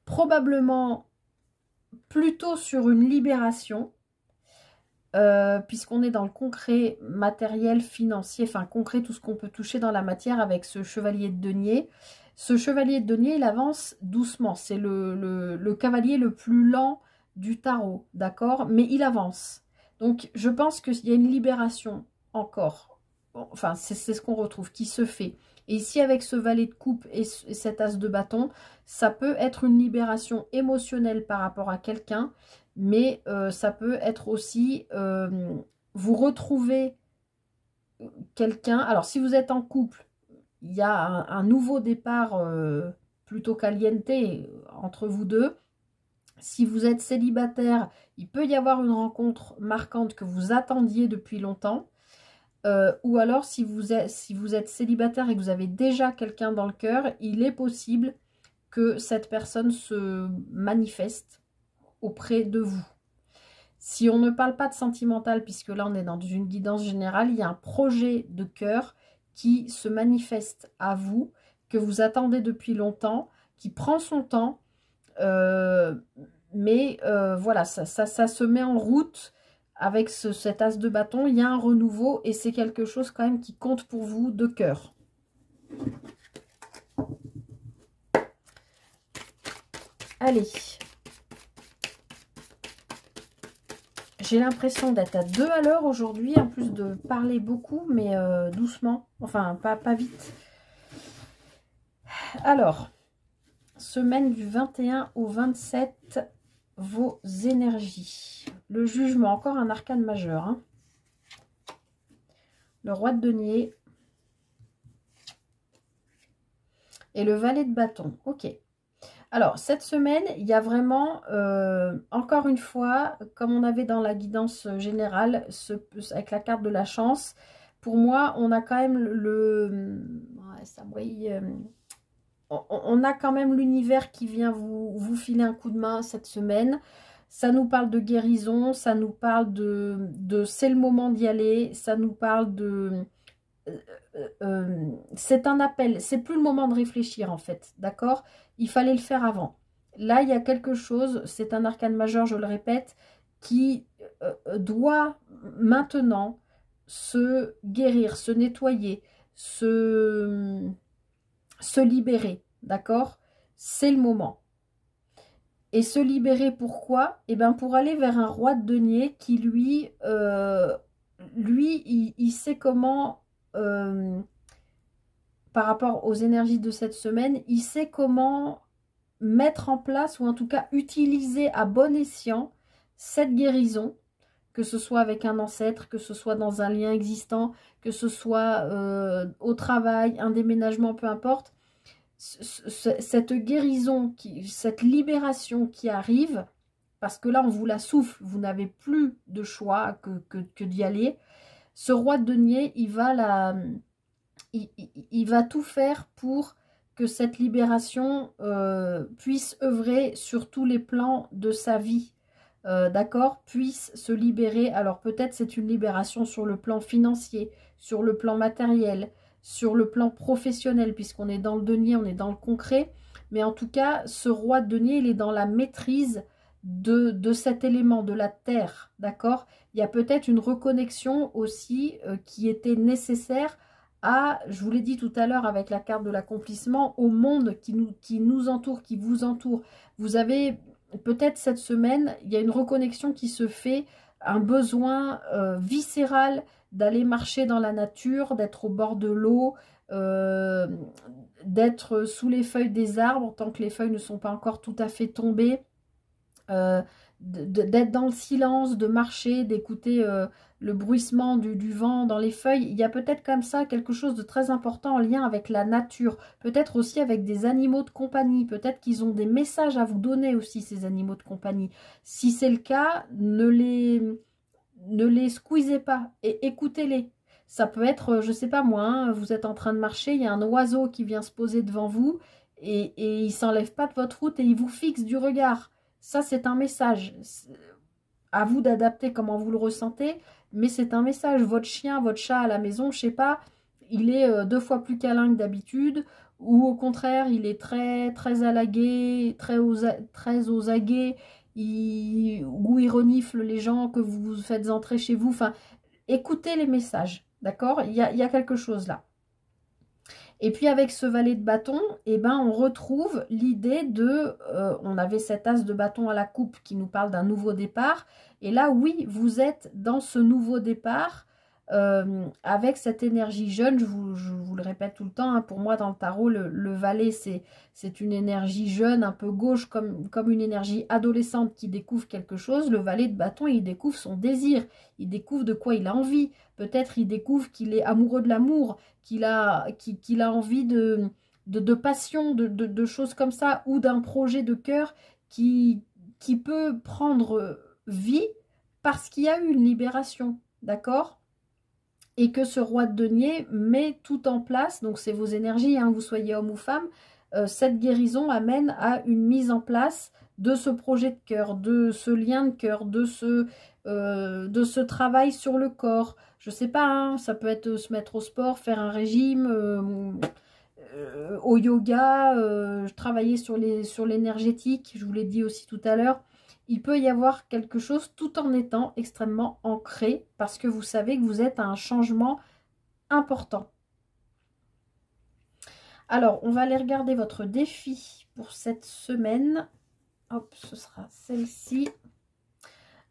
Probablement plutôt sur une libération. Puisqu'on est dans le concret matériel, financier, enfin concret, tout ce qu'on peut toucher dans la matière avec ce chevalier de denier. Ce chevalier de denier, il avance doucement. C'est le cavalier le plus lent du tarot, d'accord? Mais il avance. Donc, je pense qu'il y a une libération encore. Enfin, c'est ce qu'on retrouve, qui se fait. Et ici, avec ce valet de coupe et cet as de bâton, ça peut être une libération émotionnelle par rapport à quelqu'un, mais ça peut être aussi vous retrouver quelqu'un. Alors, si vous êtes en couple, il y a un nouveau départ plutôt caliente entre vous deux. Si vous êtes célibataire, il peut y avoir une rencontre marquante que vous attendiez depuis longtemps. Ou alors, si vous êtes célibataire et que vous avez déjà quelqu'un dans le cœur, il est possible que cette personne se manifeste auprès de vous. Si on ne parle pas de sentimental, puisque là on est dans une guidance générale, il y a un projet de cœur qui se manifeste à vous, que vous attendez depuis longtemps, qui prend son temps, mais voilà, ça se met en route avec cet as de bâton. Il y a un renouveau et c'est quelque chose quand même qui compte pour vous de cœur. Allez. J'ai l'impression d'être à 2 à l'heure aujourd'hui, en plus de parler beaucoup, mais doucement, enfin pas vite. Alors, semaine du 21 au 27, vos énergies. Le jugement, encore un arcane majeur. Hein. Le roi de denier. Et le valet de bâton. Ok. Alors, cette semaine, il y a vraiment, encore une fois, comme on avait dans la guidance générale, avec la carte de la chance, pour moi, on a quand même ouais, ça brille, on a quand même l'univers qui vient vous filer un coup de main cette semaine. Ça nous parle de guérison, ça nous parle de c'est le moment d'y aller, ça nous parle de... c'est un appel, c'est plus le moment de réfléchir en fait, d'accord? Il fallait le faire avant. Là, il y a quelque chose, c'est un arcane majeur, je le répète, qui doit maintenant se guérir, se nettoyer, se libérer, d'accord? C'est le moment. Et se libérer, pourquoi? Eh bien, pour aller vers un roi de denier qui, lui, il sait comment... par rapport aux énergies de cette semaine, il sait comment mettre en place, ou en tout cas utiliser à bon escient cette guérison, que ce soit avec un ancêtre, que ce soit dans un lien existant, que ce soit au travail, un déménagement, peu importe. Cette guérison, cette libération qui arrive, parce que là on vous la souffle, vous n'avez plus de choix que d'y aller. Ce roi de denier, il va tout faire pour que cette libération puisse œuvrer sur tous les plans de sa vie, d'accord, puisse se libérer. Alors peut-être c'est une libération sur le plan financier, sur le plan matériel, sur le plan professionnel, puisqu'on est dans le denier, on est dans le concret, mais en tout cas, ce roi de denier, il est dans la maîtrise de cet élément, de la terre, d'accord. Il y a peut-être une reconnexion aussi qui était nécessaire à, je vous l'ai dit tout à l'heure avec la carte de l'accomplissement, au monde qui nous entoure, qui vous entoure. Vous avez peut-être cette semaine, il y a une reconnexion qui se fait, un besoin viscéral d'aller marcher dans la nature, d'être au bord de l'eau, d'être sous les feuilles des arbres tant que les feuilles ne sont pas encore tout à fait tombées, d'être dans le silence, de marcher, d'écouter le bruissement du vent dans les feuilles. Il y a peut-être comme ça quelque chose de très important en lien avec la nature, peut-être aussi avec des animaux de compagnie, peut-être qu'ils ont des messages à vous donner aussi, ces animaux de compagnie. Si c'est le cas, ne les squeezez pas et écoutez-les. Ça peut être, je sais pas moi, hein, vous êtes en train de marcher, il y a un oiseau qui vient se poser devant vous et il s'enlève pas de votre route et il vous fixe du regard. Ça, c'est un message. À vous d'adapter comment vous le ressentez, mais c'est un message. Votre chien, votre chat à la maison, je sais pas, il est 2 fois plus câlin que d'habitude, ou au contraire, il est très alagué, très aux aguets, ou il renifle les gens que vous faites entrer chez vous. Enfin, écoutez les messages, d'accord? Il y a quelque chose là. Et puis avec ce valet de bâton, eh ben, on retrouve l'idée de... on avait cet as de bâton à la coupe qui nous parle d'un nouveau départ. Et là, oui, vous êtes dans ce nouveau départ avec cette énergie jeune. Je vous le répète tout le temps, hein, pour moi, dans le tarot, le valet, c'est une énergie jeune, un peu gauche, comme une énergie adolescente qui découvre quelque chose. Le valet de bâton, il découvre son désir. Il découvre de quoi il a envie. Peut-être il découvre qu'il est amoureux de l'amour, qu'il a envie de passion, de choses comme ça, ou d'un projet de cœur qui peut prendre vie parce qu'il y a eu une libération, d'accord? Et que ce roi de denier met tout en place, donc c'est vos énergies, hein, vous soyez homme ou femme, cette guérison amène à une mise en place de ce projet de cœur, de ce lien de cœur, de ce travail sur le corps. Je sais pas, hein, ça peut être se mettre au sport, faire un régime, au yoga, travailler sur l'énergétique, je vous l'ai dit aussi tout à l'heure. Il peut y avoir quelque chose tout en étant extrêmement ancré parce que vous savez que vous êtes à un changement important. Alors, on va aller regarder votre défi pour cette semaine. Hop, ce sera celle-ci.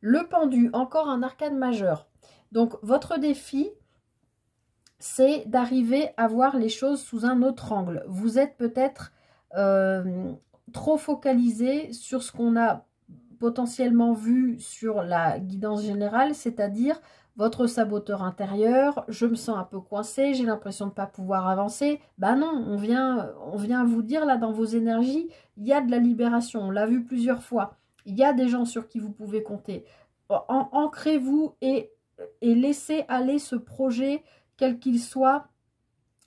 Le pendu, encore un arcane majeur. Donc, votre défi, c'est d'arriver à voir les choses sous un autre angle. Vous êtes peut-être trop focalisé sur ce qu'on a potentiellement vu sur la guidance générale, c'est-à-dire votre saboteur intérieur, je me sens un peu coincé, j'ai l'impression de ne pas pouvoir avancer. Bah non, on vient vous dire là dans vos énergies, il y a de la libération, on l'a vu plusieurs fois. Il y a des gens sur qui vous pouvez compter. Ancrez-vous et laissez aller ce projet, quel qu'il soit.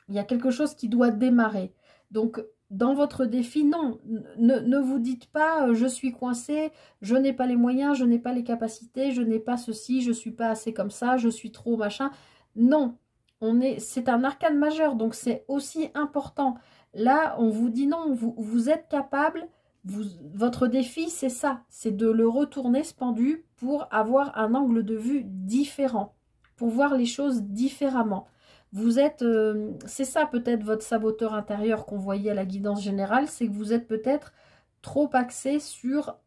Il y a quelque chose qui doit démarrer. Donc, dans votre défi, non, ne vous dites pas je suis coincé, je n'ai pas les moyens, je n'ai pas les capacités, je n'ai pas ceci, je ne suis pas assez comme ça, je suis trop machin. Non, c'est un arcane majeur, donc c'est aussi important. Là, on vous dit non, vous êtes capable, votre défi, c'est ça, c'est de le retourner ce pendu pour avoir un angle de vue différent, pour voir les choses différemment. Vous êtes, c'est ça peut-être votre saboteur intérieur qu'on voyait à la guidance générale, c'est que vous êtes peut-être trop axé sur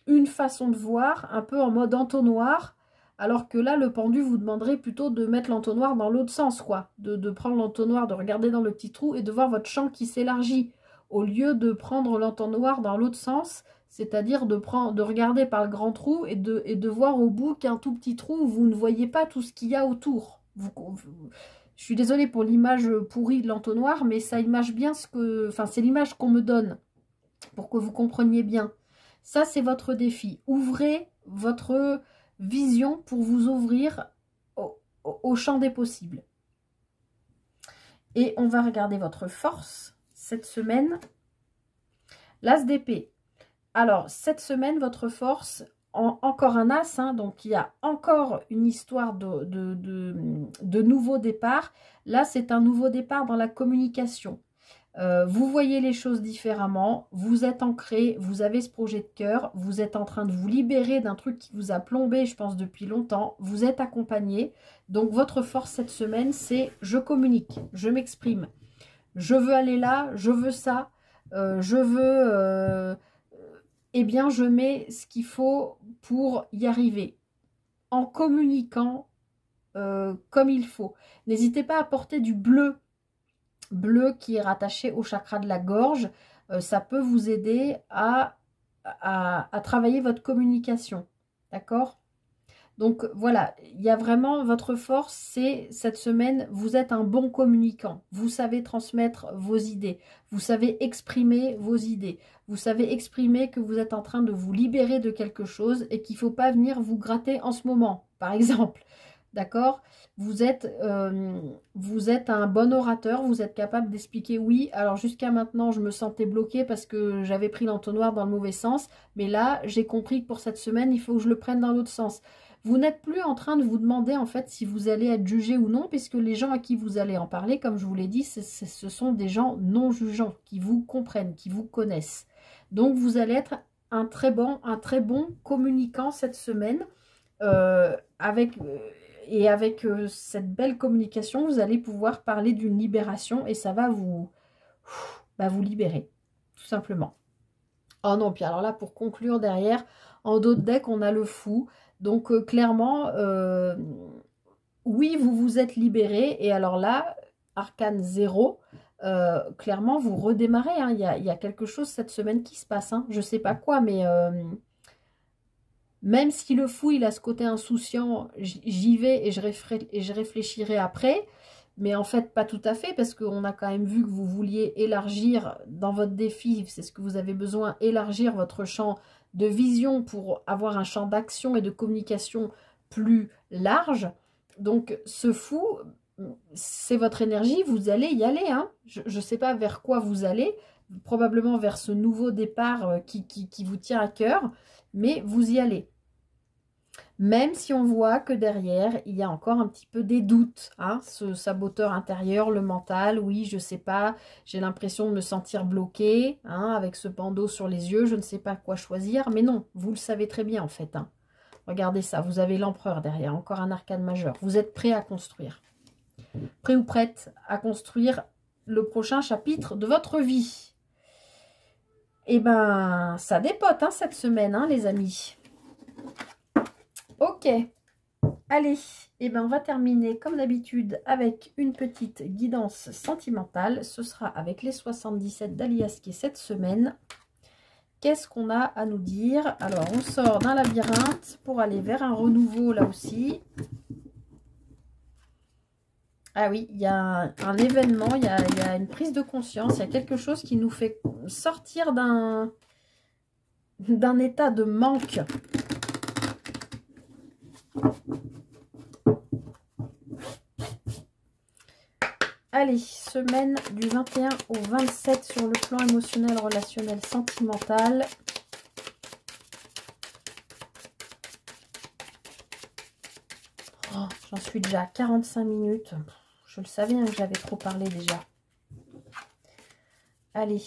une façon de voir, un peu en mode entonnoir, alors que là, le pendu vous demanderait plutôt de mettre l'entonnoir dans l'autre sens, quoi. De prendre l'entonnoir, de regarder dans le petit trou et de voir votre champ qui s'élargit, au lieu de prendre l'entonnoir dans l'autre sens, c'est-à-dire de regarder par le grand trou et de voir au bout qu'un tout petit trou où vous ne voyez pas tout ce qu'il y a autour. Je suis désolée pour l'image pourrie de l'entonnoir, mais ça image bien c'est l'image qu'on me donne pour que vous compreniez bien. Ça, c'est votre défi. Ouvrez votre vision pour vous ouvrir au champ des possibles. Et on va regarder votre force cette semaine. L'as d'épée. Alors, cette semaine, votre force... Encore un as, hein, donc il y a encore une histoire de nouveau départ. Là, c'est un nouveau départ dans la communication. Vous voyez les choses différemment, vous êtes ancré, vous avez ce projet de cœur, vous êtes en train de vous libérer d'un truc qui vous a plombé, je pense, depuis longtemps. Vous êtes accompagné. Donc, votre force cette semaine, c'est je communique, je m'exprime. Je veux aller là, je veux ça, je veux... eh bien, je mets ce qu'il faut pour y arriver, en communiquant comme il faut. N'hésitez pas à porter du bleu qui est rattaché au chakra de la gorge. Ça peut vous aider à travailler votre communication, d'accord ? Donc voilà, il y a vraiment votre force, c'est cette semaine, vous êtes un bon communicant. Vous savez transmettre vos idées, vous savez exprimer vos idées, vous savez exprimer que vous êtes en train de vous libérer de quelque chose et qu'il ne faut pas venir vous gratter en ce moment, par exemple. D'accord ? Vous êtes un bon orateur, vous êtes capable d'expliquer oui. Alors jusqu'à maintenant, je me sentais bloquée parce que j'avais pris l'entonnoir dans le mauvais sens. Mais là, j'ai compris que pour cette semaine, il faut que je le prenne dans l'autre sens. Vous n'êtes plus en train de vous demander en fait si vous allez être jugé ou non, puisque les gens à qui vous allez en parler, comme je vous l'ai dit, ce sont des gens non jugeants, qui vous comprennent, qui vous connaissent. Donc vous allez être un très bon communicant cette semaine. Avec cette belle communication, vous allez pouvoir parler d'une libération et ça va vous libérer, tout simplement. Oh non, puis alors là, pour conclure derrière, en dos de deck, on a le fou. Donc clairement, oui, vous vous êtes libéré. Et alors là, arcane 0, clairement, vous redémarrez. Hein. Il y a quelque chose cette semaine qui se passe. Hein. Je ne sais pas quoi, mais même si le fou, il a ce côté insouciant, j'y vais et je réfléchirai après. Mais en fait, pas tout à fait, parce qu'on a quand même vu que vous vouliez élargir dans votre défi, c'est ce que vous avez besoin, élargir votre champ de vision pour avoir un champ d'action et de communication plus large. Donc, ce fou, c'est votre énergie, vous allez y aller. Hein. Je ne sais pas vers quoi vous allez, probablement vers ce nouveau départ qui vous tient à cœur, mais vous y allez. Même si on voit que derrière, il y a encore un petit peu des doutes, hein, ce saboteur intérieur, le mental, oui, je ne sais pas, j'ai l'impression de me sentir bloquée, hein, avec ce bandeau sur les yeux, je ne sais pas quoi choisir, mais non, vous le savez très bien en fait. Hein. Regardez ça, vous avez l'empereur derrière, encore un arcane majeur, vous êtes prêt à construire. Prêt ou prête à construire le prochain chapitre de votre vie. Eh ben, ça dépote hein, cette semaine, hein, les amis. Ok, allez, eh ben, on va terminer comme d'habitude avec une petite guidance sentimentale. Ce sera avec les 77 d'Aliaski cette semaine. Qu'est-ce qu'on a à nous dire? Alors, on sort d'un labyrinthe pour aller vers un renouveau là aussi. Ah oui, il y a un événement, il y a une prise de conscience, il y a quelque chose qui nous fait sortir d'un état de manque. Allez, semaine du 21 au 27 sur le plan émotionnel, relationnel, sentimental. Oh, j'en suis déjà à 45 minutes. Je le savais hein, que j'avais trop parlé déjà. Allez.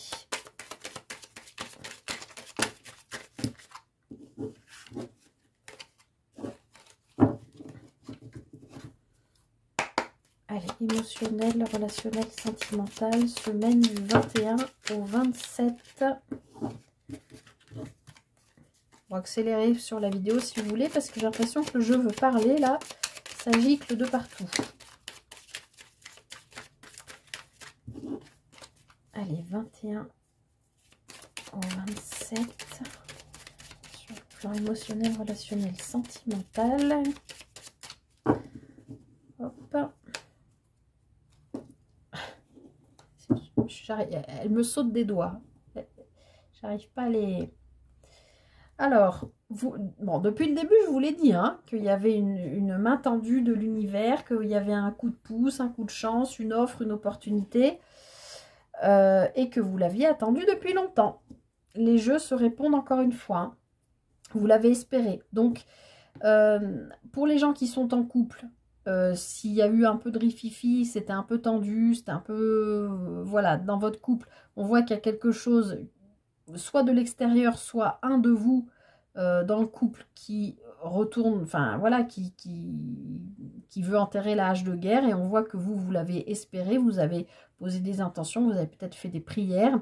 Allez, émotionnel, relationnel, sentimental, semaine du 21 au 27. On va accélérer sur la vidéo si vous voulez, parce que j'ai l'impression que le jeu veut parler, là. Ça gicle de partout. Allez, 21 au 27. Sur le plan émotionnel, relationnel, sentimental. Hop. Elle me saute des doigts. J'arrive pas à les... Alors, bon, depuis le début, je vous l'ai dit, hein, qu'il y avait une main tendue de l'univers, qu'il y avait un coup de pouce, un coup de chance, une offre, une opportunité, et que vous l'aviez attendu depuis longtemps. Les jeux se répondent encore une fois. Hein. Vous l'avez espéré. Donc, pour les gens qui sont en couple, s'il y a eu un peu de rififi, c'était un peu tendu, c'était un peu... voilà, dans votre couple, on voit qu'il y a quelque chose... soit de l'extérieur, soit un de vous dans le couple qui retourne, enfin voilà, qui veut enterrer la hache de guerre, et on voit que vous l'avez espéré, vous avez posé des intentions, vous avez peut-être fait des prières.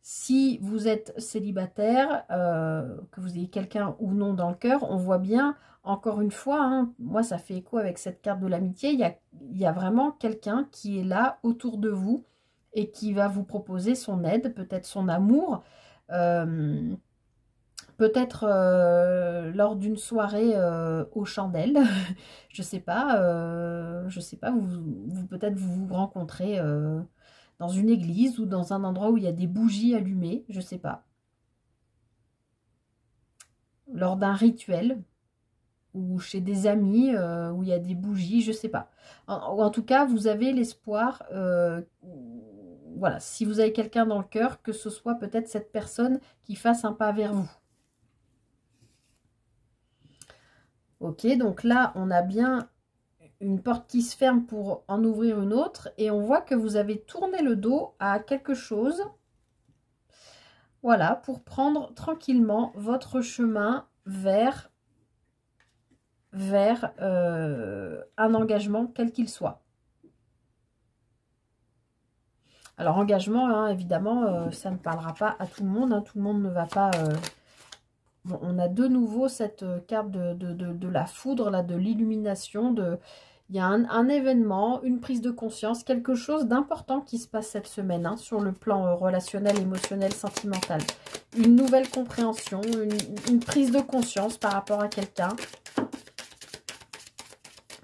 Si vous êtes célibataire, que vous ayez quelqu'un ou non dans le cœur, on voit bien, encore une fois, hein, moi ça fait écho avec cette carte de l'amitié, il y a vraiment quelqu'un qui est là autour de vous et qui va vous proposer son aide, peut-être son amour, peut-être lors d'une soirée aux chandelles, je sais pas, peut-être vous rencontrez dans une église ou dans un endroit où il y a des bougies allumées, je sais pas, lors d'un rituel ou chez des amis où il y a des bougies, je sais pas. En tout cas, vous avez l'espoir, voilà, si vous avez quelqu'un dans le cœur, que ce soit peut-être cette personne qui fasse un pas vers vous. Ok, donc là, on a bien une porte qui se ferme pour en ouvrir une autre. Et on voit que vous avez tourné le dos à quelque chose. Voilà, pour prendre tranquillement votre chemin vers un engagement, quel qu'il soit. Alors, engagement, hein, évidemment, ça ne parlera pas à tout le monde. Hein, tout le monde ne va pas... Bon, on a de nouveau cette carte de la foudre, là, de l'illumination. Il y a un événement, une prise de conscience, quelque chose d'important qui se passe cette semaine, hein, sur le plan relationnel, émotionnel, sentimental. Une nouvelle compréhension, une prise de conscience par rapport à quelqu'un.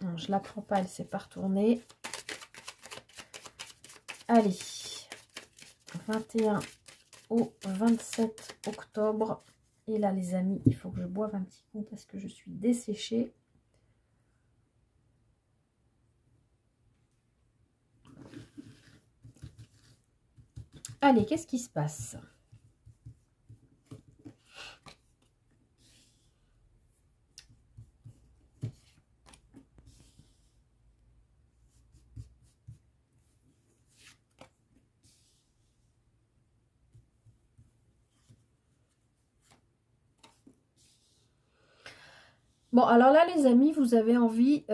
Bon, je ne la prends pas, elle ne s'est pas retournée. Allez, 21 au 27 octobre. Et là, les amis, il faut que je boive un petit coup parce que je suis desséchée. Allez, qu'est-ce qui se passe? Bon, alors là, les amis, vous avez envie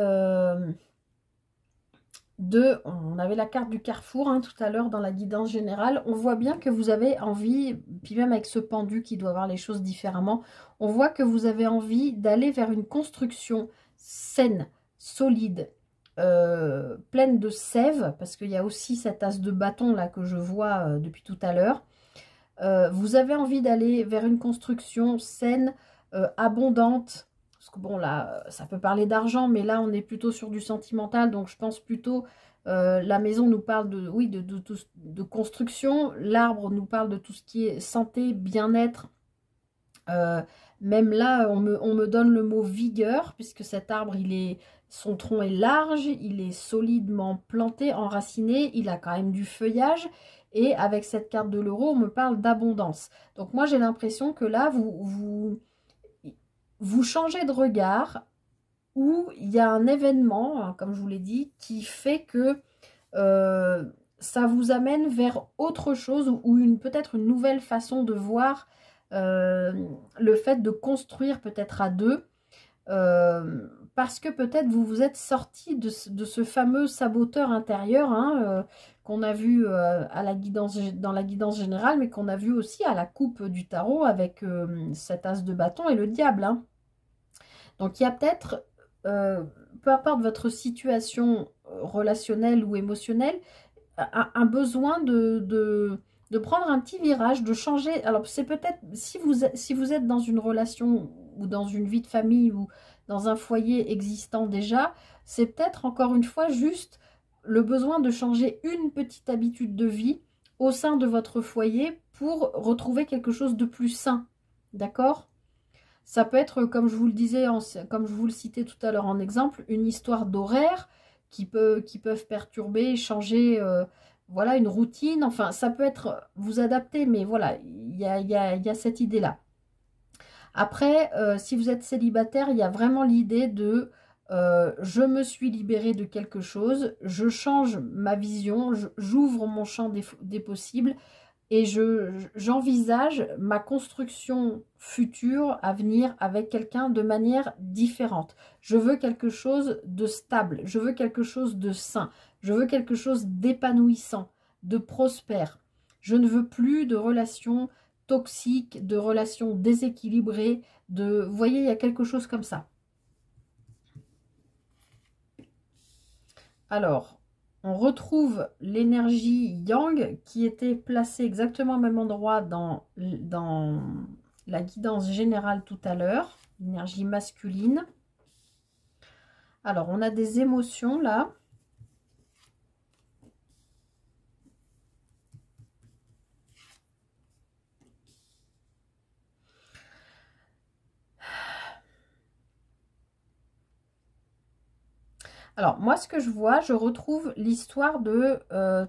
on avait la carte du carrefour hein, tout à l'heure dans la guidance générale. On voit bien que vous avez envie, puis même avec ce pendu qui doit voir les choses différemment, on voit que vous avez envie d'aller vers une construction saine, solide, pleine de sève, parce qu'il y a aussi cet as de bâton là que je vois depuis tout à l'heure. Vous avez envie d'aller vers une construction saine, abondante. Parce que bon, là, ça peut parler d'argent, mais là, on est plutôt sur du sentimental. Donc, je pense plutôt, la maison nous parle de, oui, de construction. L'arbre nous parle de tout ce qui est santé, bien-être. Même là, on me donne le mot vigueur, puisque cet arbre, son tronc est large, il est solidement planté, enraciné, il a quand même du feuillage. Et avec cette carte de l'euro, on me parle d'abondance. Donc moi, j'ai l'impression que là, vous changez de regard, où il y a un événement, hein, comme je vous l'ai dit, qui fait que ça vous amène vers autre chose, ou peut-être une nouvelle façon de voir le fait de construire peut-être à deux. Parce que peut-être vous vous êtes sorti de ce fameux saboteur intérieur hein, qu'on a vu dans la guidance générale, mais qu'on a vu aussi à la coupe du tarot avec cet as de bâton et le diable. Hein. Donc il y a peut-être, peu importe votre situation relationnelle ou émotionnelle, un besoin de prendre un petit virage, de changer. Alors c'est peut-être, si vous êtes dans une relation ou dans une vie de famille ou dans un foyer existant déjà, c'est peut-être encore une fois juste le besoin de changer une petite habitude de vie au sein de votre foyer pour retrouver quelque chose de plus sain. D'accord ? Ça peut être, comme je vous le disais, comme je vous le citais tout à l'heure en exemple, une histoire d'horaire qui peuvent perturber, changer, voilà, une routine. Enfin, ça peut être vous adapter, mais voilà, il y a cette idée-là. Après, si vous êtes célibataire, il y a vraiment l'idée de je me suis libérée de quelque chose, je change ma vision, j'ouvre mon champ des possibles et j'envisage ma construction future à venir avec quelqu'un de manière différente. Je veux quelque chose de stable, je veux quelque chose de sain, je veux quelque chose d'épanouissant, de prospère. Je ne veux plus de relations toxiques, de relations déséquilibrées, vous voyez, il y a quelque chose comme ça. Alors, on retrouve l'énergie yang qui était placée exactement au même endroit dans la guidance générale tout à l'heure, l'énergie masculine. Alors, on a des émotions là. Alors, moi, ce que je vois, je retrouve l'histoire de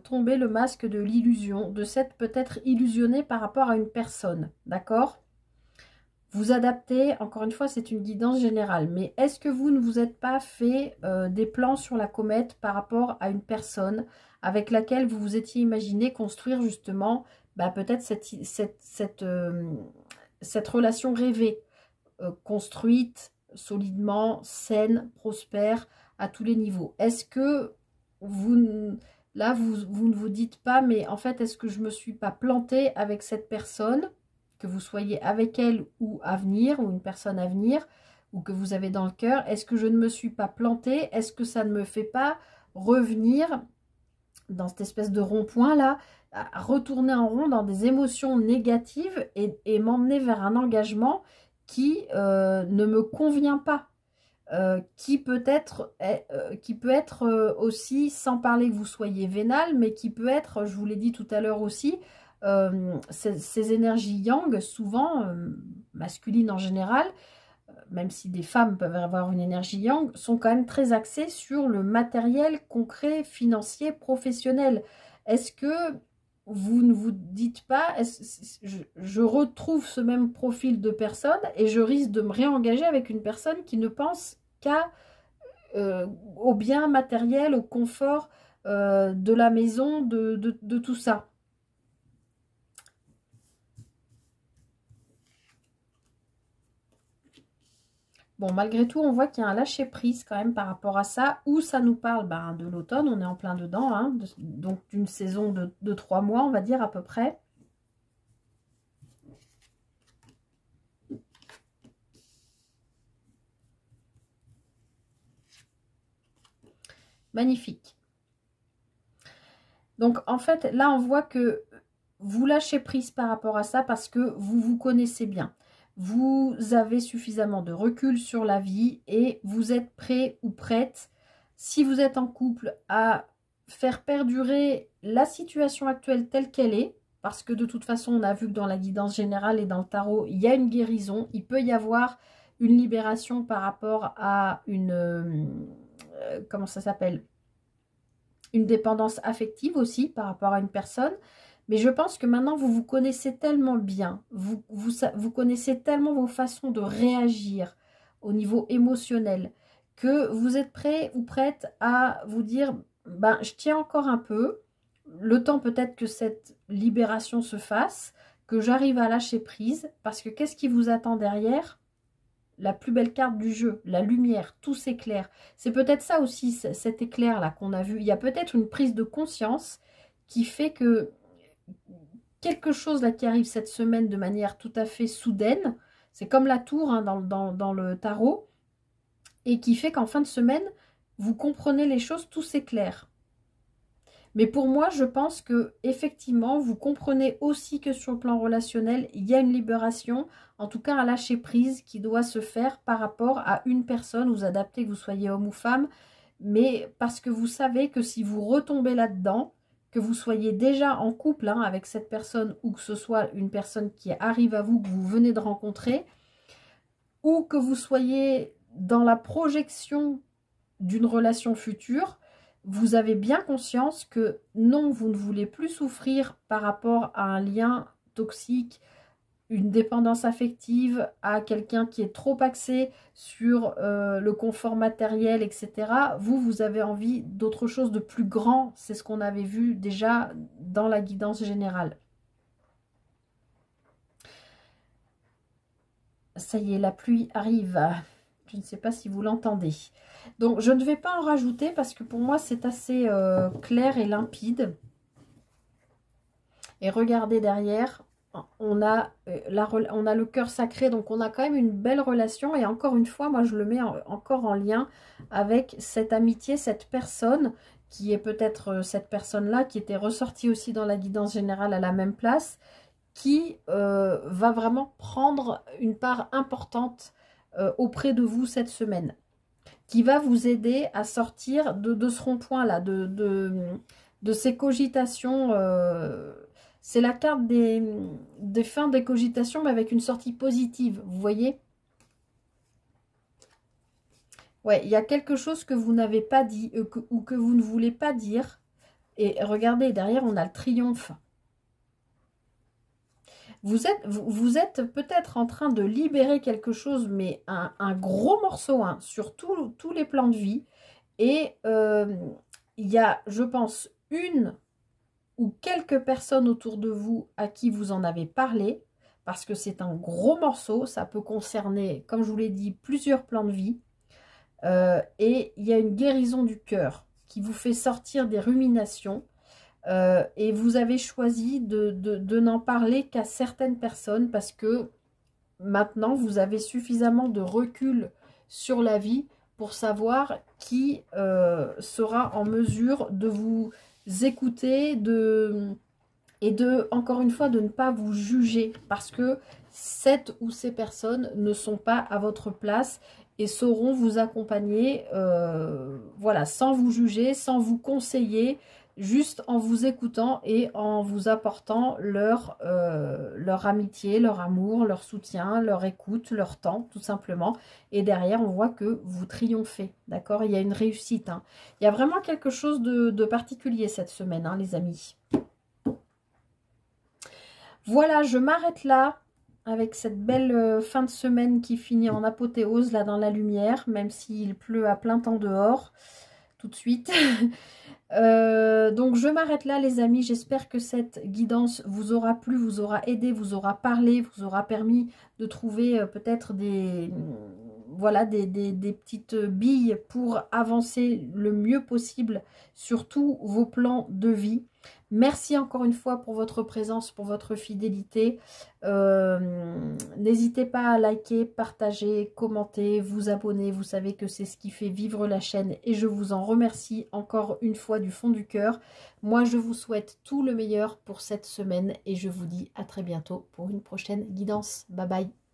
tomber le masque de l'illusion, de s'être peut-être illusionné par rapport à une personne, d'accord? Vous adaptez, encore une fois, c'est une guidance générale, mais est-ce que vous ne vous êtes pas fait des plans sur la comète par rapport à une personne avec laquelle vous vous étiez imaginé construire justement bah, peut-être cette relation rêvée, construite solidement, saine, prospère, à tous les niveaux. Est-ce que là, vous ne vous dites pas, mais en fait, est-ce que je ne me suis pas plantée avec cette personne, que vous soyez avec elle ou à venir, ou une personne à venir, ou que vous avez dans le cœur, est-ce que je ne me suis pas plantée? Est-ce que ça ne me fait pas revenir dans cette espèce de rond-point là, à retourner en rond dans des émotions négatives et m'emmener vers un engagement qui ne me convient pas? Qui peut être aussi, sans parler que vous soyez vénal, mais qui peut être, je vous l'ai dit tout à l'heure aussi, ces énergies yang, souvent, masculines en général, même si des femmes peuvent avoir une énergie yang, sont quand même très axées sur le matériel concret, financier, professionnel. Est-ce que vous ne vous dites pas, je retrouve ce même profil de personne et je risque de me réengager avec une personne qui ne pense qu'à au bien matériel, au confort de la maison, de tout ça. Bon, malgré tout, on voit qu'il y a un lâcher-prise quand même par rapport à ça, où ça nous parle de l'automne, on est en plein dedans, hein, donc d'une saison de 3 mois, on va dire à peu près. Magnifique. Donc, en fait, là, on voit que vous lâchez prise par rapport à ça parce que vous vous connaissez bien. Vous avez suffisamment de recul sur la vie et vous êtes prêt ou prête, si vous êtes en couple, à faire perdurer la situation actuelle telle qu'elle est, parce que de toute façon, on a vu que dans la guidance générale et dans le tarot, il y a une guérison, il peut y avoir une libération par rapport à une... comment ça s'appelle? Une dépendance affective aussi par rapport à une personne. Mais je pense que maintenant, vous vous connaissez tellement bien, vous connaissez tellement vos façons de réagir au niveau émotionnel, que vous êtes prêt ou prête à vous dire, ben, je tiens encore un peu, le temps peut-être que cette libération se fasse, que j'arrive à lâcher prise, parce que qu'est-ce qui vous attend derrière? La plus belle carte du jeu, la lumière, tout s'éclaire. C'est peut-être ça aussi, cet éclair-là qu'on a vu. Il y a peut-être une prise de conscience qui fait que quelque chose là qui arrive cette semaine de manière tout à fait soudaine, c'est comme la tour hein, dans le tarot, et qui fait qu'en fin de semaine, vous comprenez les choses, tout s'éclaire. Mais pour moi, je pense que effectivement, vous comprenez aussi que sur le plan relationnel, il y a une libération, en tout cas un lâcher prise qui doit se faire par rapport à une personne, vous adaptez que vous soyez homme ou femme, mais parce que vous savez que si vous retombez là-dedans, que vous soyez déjà en couple hein, avec cette personne ou que ce soit une personne qui arrive à vous, que vous venez de rencontrer, ou que vous soyez dans la projection d'une relation future, vous avez bien conscience que non, vous ne voulez plus souffrir par rapport à un lien toxique, une dépendance affective, à quelqu'un qui est trop axé sur le confort matériel, etc. Vous avez envie d'autre chose de plus grand. C'est ce qu'on avait vu déjà dans la guidance générale. Ça y est, la pluie arrive. Je ne sais pas si vous l'entendez. Donc, je ne vais pas en rajouter parce que pour moi, c'est assez clair et limpide. Et regardez derrière, on a le cœur sacré. Donc, on a quand même une belle relation. Et encore une fois, moi, je le mets encore en lien avec cette amitié, cette personne qui est peut-être cette personne-là qui était ressortie aussi dans la guidance générale à la même place, qui va vraiment prendre une part importante auprès de vous cette semaine, qui va vous aider à sortir de ce rond-point-là, de ces cogitations. C'est la carte des fins des cogitations, mais avec une sortie positive, vous voyez? Ouais, il y a quelque chose que vous n'avez pas dit ou que vous ne voulez pas dire. Et regardez, derrière, on a le triomphe. Vous êtes peut-être en train de libérer quelque chose, mais un gros morceau hein, sur tous les plans de vie. Et il y a, je pense, une ou quelques personnes autour de vous à qui vous en avez parlé, parce que c'est un gros morceau. Ça peut concerner, comme je vous l'ai dit, plusieurs plans de vie. Et il y a une guérison du cœur qui vous fait sortir des ruminations. Et vous avez choisi de n'en parler qu'à certaines personnes parce que maintenant vous avez suffisamment de recul sur la vie pour savoir qui sera en mesure de vous écouter et encore une fois de ne pas vous juger parce que cette ou ces personnes ne sont pas à votre place et sauront vous accompagner voilà, sans vous juger, sans vous conseiller, juste en vous écoutant et en vous apportant leur amitié, leur amour, leur soutien, leur écoute, leur temps, tout simplement. Et derrière, on voit que vous triomphez, d'accord? Il y a une réussite. Hein. Il y a vraiment quelque chose de particulier cette semaine, hein, les amis. Voilà, je m'arrête là avec cette belle fin de semaine qui finit en apothéose là dans la lumière, même s'il pleut à plein temps dehors tout de suite. Donc je m'arrête là les amis, j'espère que cette guidance vous aura plu, vous aura aidé, vous aura parlé, vous aura permis de trouver peut-être des, voilà, des petites billes pour avancer le mieux possible sur tous vos plans de vie. Merci encore une fois pour votre présence, pour votre fidélité. N'hésitez pas à liker, partager, commenter, vous abonner. Vous savez que c'est ce qui fait vivre la chaîne et je vous en remercie encore une fois du fond du cœur. Moi, je vous souhaite tout le meilleur pour cette semaine et je vous dis à très bientôt pour une prochaine guidance. Bye bye.